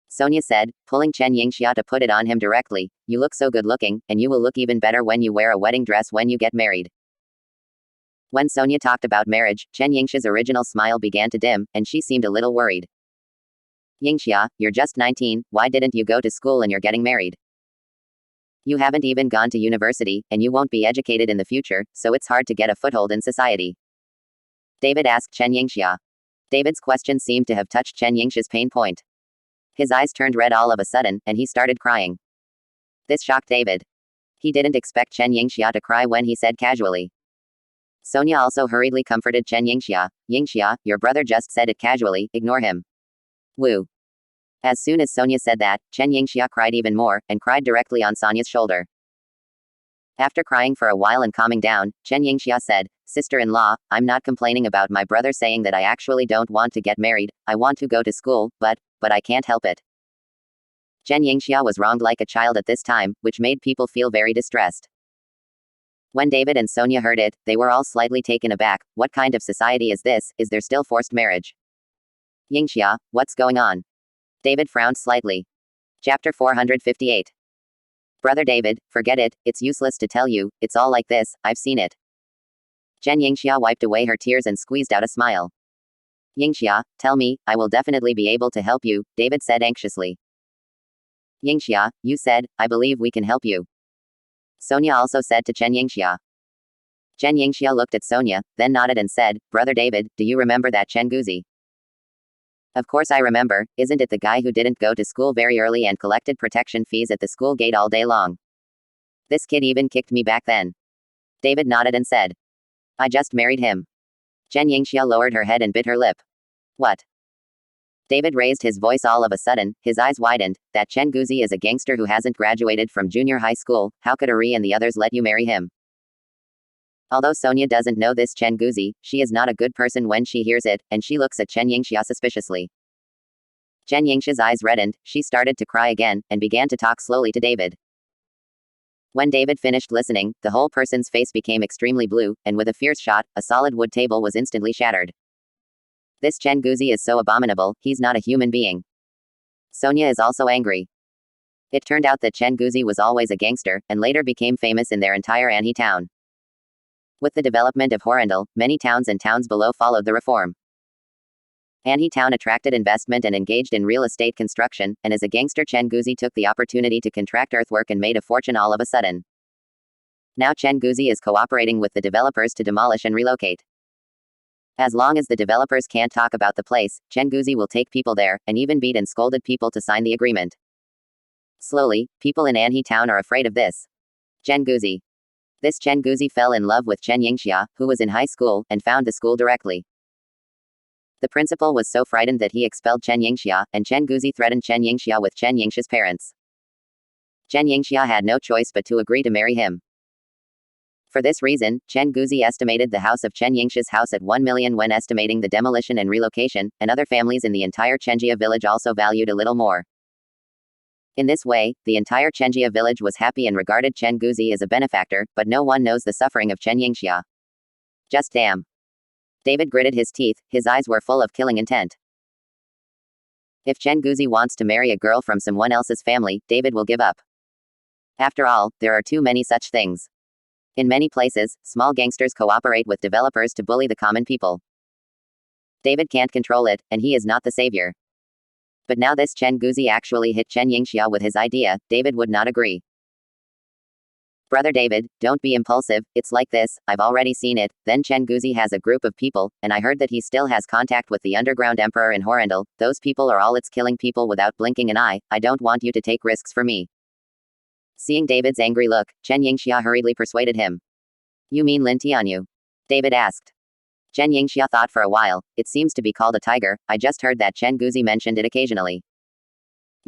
Sonia said, pulling Chen Yingxia to put it on him directly, you look so good looking, and you will look even better when you wear a wedding dress when you get married. When Sonia talked about marriage, Chen Yingxia's original smile began to dim, and she seemed a little worried. Yingxia, you're just 19, why didn't you go to school and you're getting married? You haven't even gone to university, and you won't be educated in the future, so it's hard to get a foothold in society. David asked Chen Yingxia. David's question seemed to have touched Chen Yingxia's pain point. His eyes turned red all of a sudden, and he started crying. This shocked David. He didn't expect Chen Yingxia to cry when he said casually. Sonia also hurriedly comforted Chen Yingxia. Yingxia, your brother just said it casually, ignore him. Woo. As soon as Sonia said that, Chen Yingxia cried even more, and cried directly on Sonia's shoulder. After crying for a while and calming down, Chen Yingxia said, Sister-in-law, I'm not complaining about my brother saying that I actually don't want to get married, I want to go to school, but I can't help it. Chen Yingxia was wronged like a child at this time, which made people feel very distressed. When David and Sonia heard it, they were all slightly taken aback. What kind of society is this? Is there still forced marriage? Yingxia, what's going on? David frowned slightly. Chapter 458. Brother David, forget it, it's useless to tell you, it's all like this, I've seen it. Chen Yingxia wiped away her tears and squeezed out a smile. Yingxia, tell me, I will definitely be able to help you, David said anxiously. Yingxia, you said, I believe we can help you. Sonia also said to Chen Yingxia. Chen Yingxia looked at Sonia, then nodded and said, Brother David, do you remember that Chen Guzi? Of course I remember, isn't it the guy who didn't go to school very early and collected protection fees at the school gate all day long? This kid even kicked me back then. David nodded and said. I just married him. Chen Yingxia lowered her head and bit her lip. What? David raised his voice all of a sudden, his eyes widened. That Chen Guzi is a gangster who hasn't graduated from junior high school, how could Ari and the others let you marry him? Although Sonia doesn't know this Chen Guzi, she is not a good person when she hears it, and she looks at Chen Yingxia suspiciously. Chen Yingxia's eyes reddened, she started to cry again, and began to talk slowly to David. When David finished listening, the whole person's face became extremely blue, and with a fierce shot, a solid wood table was instantly shattered. This Chen Guzi is so abominable, he's not a human being. Sonia is also angry. It turned out that Chen Guzi was always a gangster, and later became famous in their entire Anhe town. With the development of Horrendal, many towns and towns below followed the reform. Anhe town attracted investment and engaged in real estate construction, and as a gangster Chen Guzi took the opportunity to contract earthwork and made a fortune all of a sudden. Now Chen Guzi is cooperating with the developers to demolish and relocate. As long as the developers can't talk about the place, Chen Guzi will take people there, and even beat and scolded people to sign the agreement. Slowly, people in Anhe town are afraid of this. Chen Guzi. This Chen Guzi fell in love with Chen Yingxia, who was in high school, and found the school directly. The principal was so frightened that he expelled Chen Yingxia, and Chen Guzi threatened Chen Yingxia with Chen Yingxia's parents. Chen Yingxia had no choice but to agree to marry him. For this reason, Chen Guzi estimated the house of Chen Yingxia's house at 1 million when estimating the demolition and relocation, and other families in the entire Chenjia village also valued a little more. In this way, the entire Chenjia village was happy and regarded Chen Guzi as a benefactor, but no one knows the suffering of Chen Yingxia. Just damn. David gritted his teeth, his eyes were full of killing intent. If Chen Guzi wants to marry a girl from someone else's family, David will give up. After all, there are too many such things. In many places, small gangsters cooperate with developers to bully the common people. David can't control it, and he is not the savior. But now this Chen Guzi actually hit Chen Yingxia with his idea, David would not agree. Brother David, don't be impulsive, it's like this, I've already seen it. Then Chen Guzi has a group of people, and I heard that he still has contact with the underground emperor in Horrendal. Those people are all it's killing people without blinking an eye. I don't want you to take risks for me. Seeing David's angry look, Chen Yingxia hurriedly persuaded him. You mean Lin Tianyu? David asked. Chen Yingxia thought for a while, it seems to be called a tiger, I just heard that Chen Guzi mentioned it occasionally.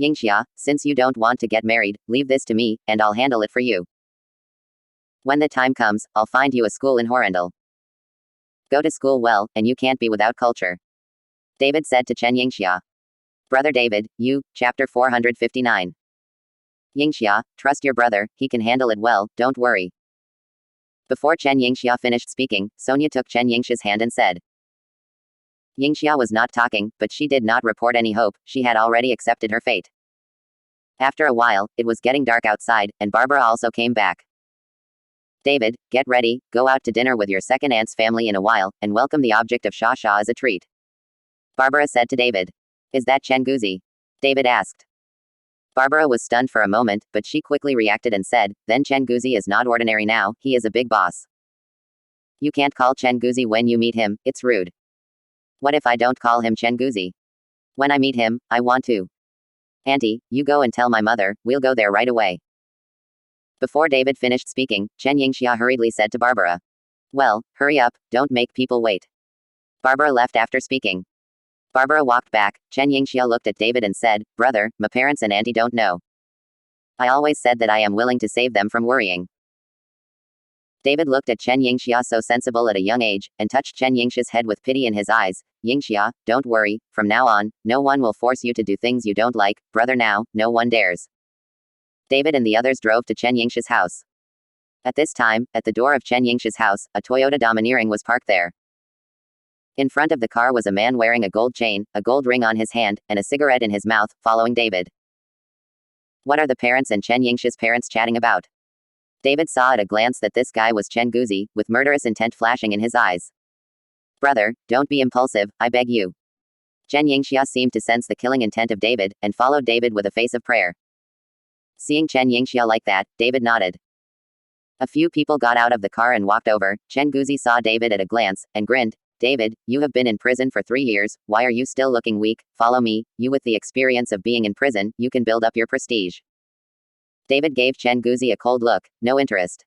Yingxia, since you don't want to get married, leave this to me, and I'll handle it for you. When the time comes, I'll find you a school in Horrendal. Go to school well, and you can't be without culture. David said to Chen Yingxia. Brother David, you, chapter 459. Yingxia, trust your brother, he can handle it well, don't worry. Before Chen Yingxia finished speaking, Sonia took Chen Yingxia's hand and said. Yingxia was not talking, but she did not report any hope, she had already accepted her fate. After a while, it was getting dark outside, and Barbara also came back. David, get ready, go out to dinner with your second aunt's family in a while, and welcome the object of Sha Sha as a treat. Barbara said to David. Is that Chen Guzi? David asked. Barbara was stunned for a moment, but she quickly reacted and said, then Chen Guzi is not ordinary now, he is a big boss. You can't call Chen Guzi when you meet him, it's rude. What if I don't call him Chen Guzi? When I meet him, I want to. Auntie, you go and tell my mother, we'll go there right away. Before David finished speaking, Chen Yingxia hurriedly said to Barbara. Well, hurry up, don't make people wait. Barbara left after speaking. Barbara walked back, Chen Yingxia looked at David and said, Brother, my parents and auntie don't know. I always said that I am willing to save them from worrying. David looked at Chen Yingxia so sensible at a young age, and touched Chen Yingxia's head with pity in his eyes. Yingxia, don't worry, from now on, no one will force you to do things you don't like, brother now, no one dares. David and the others drove to Chen Yingxia's house. At this time, at the door of Chen Yingxia's house, a Toyota Domineering was parked there. In front of the car was a man wearing a gold chain, a gold ring on his hand, and a cigarette in his mouth, following David. What are the parents and Chen Yingxia's parents chatting about? David saw at a glance that this guy was Chen Guzi, with murderous intent flashing in his eyes. Brother, don't be impulsive, I beg you. Chen Yingxia seemed to sense the killing intent of David, and followed David with a face of prayer. Seeing Chen Yingxia like that, David nodded. A few people got out of the car and walked over. Chen Guzi saw David at a glance, and grinned. David, you have been in prison for 3 years, why are you still looking weak? Follow me, you with the experience of being in prison, you can build up your prestige. David gave Chen Guzi a cold look, no interest.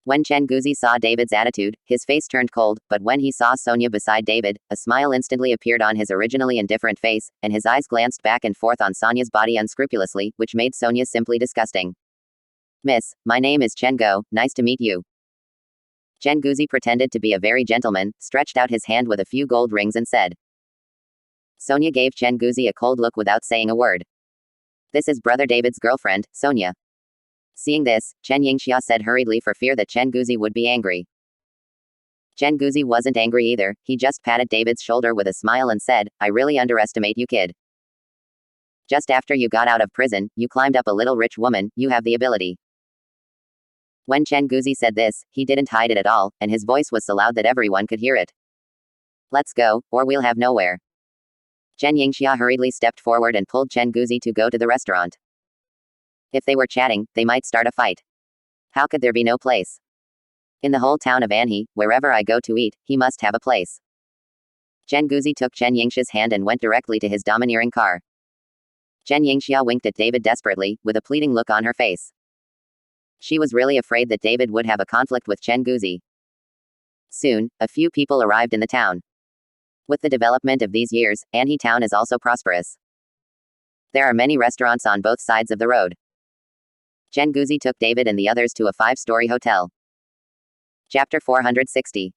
When Chen Guzi saw David's attitude, his face turned cold, but when he saw Sonia beside David, a smile instantly appeared on his originally indifferent face, and his eyes glanced back and forth on Sonia's body unscrupulously, which made Sonia simply disgusting. Miss, my name is Chen Go, nice to meet you. Chen Guzi pretended to be a very gentleman, stretched out his hand with a few gold rings and said. Sonia gave Chen Guzi a cold look without saying a word. This is brother David's girlfriend, Sonia. Seeing this, Chen Yingxia said hurriedly for fear that Chen Guzi would be angry. Chen Guzi wasn't angry either, he just patted David's shoulder with a smile and said, I really underestimate you, kid. Just after you got out of prison, you climbed up a little rich woman, you have the ability. When Chen Guzi said this, he didn't hide it at all, and his voice was so loud that everyone could hear it. Let's go, or we'll have nowhere. Chen Yingxia hurriedly stepped forward and pulled Chen Guzi to go to the restaurant. If they were chatting, they might start a fight. How could there be no place? In the whole town of Anhe, wherever I go to eat, he must have a place. Chen Guzi took Chen Yingxia's hand and went directly to his domineering car. Chen Yingxia winked at David desperately, with a pleading look on her face. She was really afraid that David would have a conflict with Chen Guzi. Soon, a few people arrived in the town. With the development of these years, Anhe town is also prosperous. There are many restaurants on both sides of the road. Chen Guzi took David and the others to a 5-story hotel. Chapter 460.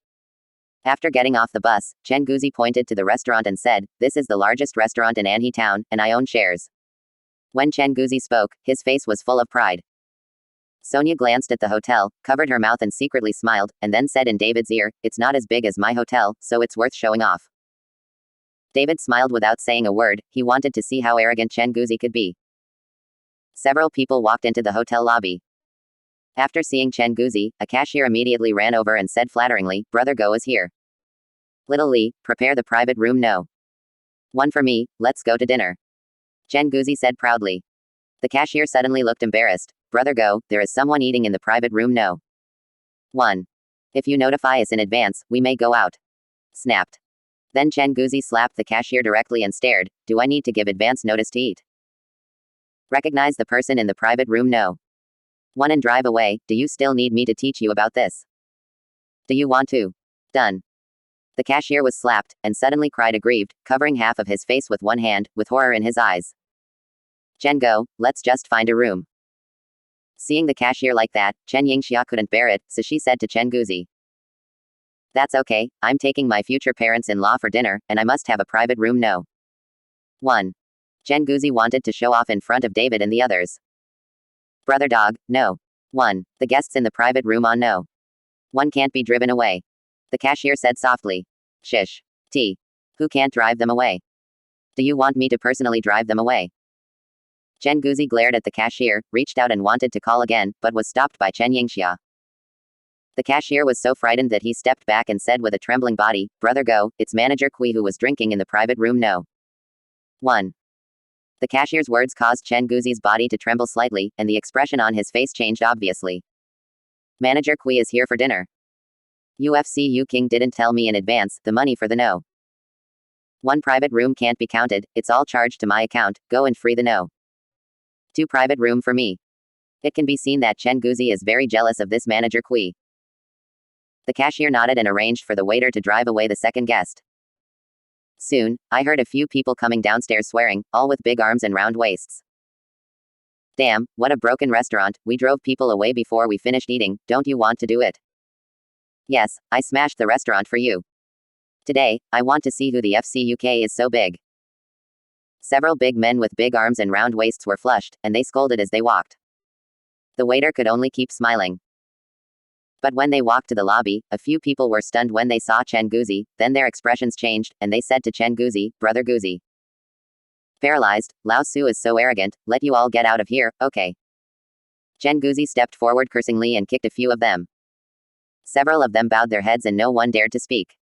After getting off the bus, Chen Guzi pointed to the restaurant and said, this is the largest restaurant in Anhe town, and I own shares. When Chen Guzi spoke, his face was full of pride. Sonia glanced at the hotel, covered her mouth and secretly smiled, and then said in David's ear, it's not as big as my hotel, so it's worth showing off. David smiled without saying a word, he wanted to see how arrogant Chen Guzi could be. Several people walked into the hotel lobby. After seeing Chen Guzi, a cashier immediately ran over and said flatteringly, Brother Go is here. Little Li, prepare the private room no. 1 for me, let's go to dinner. Chen Guzi said proudly. The cashier suddenly looked embarrassed. Brother Go, there is someone eating in the private room no. 1. If you notify us in advance, we may go out. Snapped. Then Chen Guzi slapped the cashier directly and stared, do I need to give advance notice to eat? Recognize the person in the private room no. 1 and drive away, do you still need me to teach you about this? Do you want to? Done. The cashier was slapped, and suddenly cried aggrieved, covering half of his face with one hand, with horror in his eyes. Chen Go, let's just find a room. Seeing the cashier like that, Chen Yingxia couldn't bear it, so she said to Chen Guzi. That's okay, I'm taking my future parents-in-law for dinner, and I must have a private room no. 1. Chen Guzi wanted to show off in front of David and the others. Brother Dog, no. 1. The guests in the private room on no. 1 can't be driven away. The cashier said softly. Shish. T. Who can't drive them away? Do you want me to personally drive them away? Chen Guzi glared at the cashier, reached out and wanted to call again, but was stopped by Chen Yingxia. The cashier was so frightened that he stepped back and said with a trembling body, Brother Go, it's Manager Kui who was drinking in the private room no. 1. The cashier's words caused Chen Guzi's body to tremble slightly, and the expression on his face changed obviously. Manager Kui is here for dinner. UFC Yu King didn't tell me in advance, the money for the no. 1 private room can't be counted, it's all charged to my account, go and free the no. 2 private room for me. It can be seen that Chen Guzi is very jealous of this Manager Kui. The cashier nodded and arranged for the waiter to drive away the second guest. Soon, I heard a few people coming downstairs swearing, all with big arms and round waists. Damn, what a broken restaurant, we drove people away before we finished eating, don't you want to do it? Yes, I smashed the restaurant for you. Today, I want to see who the FCUK is so big. Several big men with big arms and round waists were flushed, and they scolded as they walked. The waiter could only keep smiling. But when they walked to the lobby, a few people were stunned when they saw Chen Guzi, then their expressions changed, and they said to Chen Guzi, "Brother Guzi. Paralyzed, Lao Su is so arrogant, let you all get out of here, okay." Chen Guzi stepped forward cursingly and kicked a few of them. Several of them bowed their heads and no one dared to speak.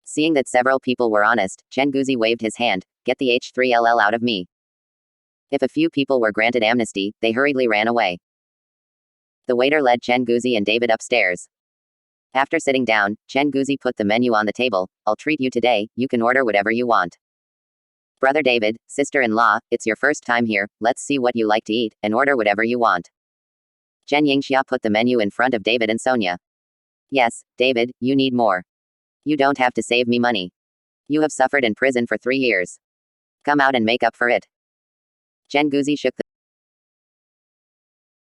Seeing that several people were honest, Chen Guzi waved his hand, "Get the H3LL out of me." If a few people were granted amnesty, they hurriedly ran away. The waiter led Chen Guzi and David upstairs. After sitting down, Chen Guzi put the menu on the table. "I'll treat you today, you can order whatever you want. Brother David, sister-in-law, it's your first time here, let's see what you like to eat, and order whatever you want." Chen Yingxia put the menu in front of David and Sonia. "Yes, David, you need more. You don't have to save me money. You have suffered in prison for 3 years. Come out and make up for it." Chen Guzi shook the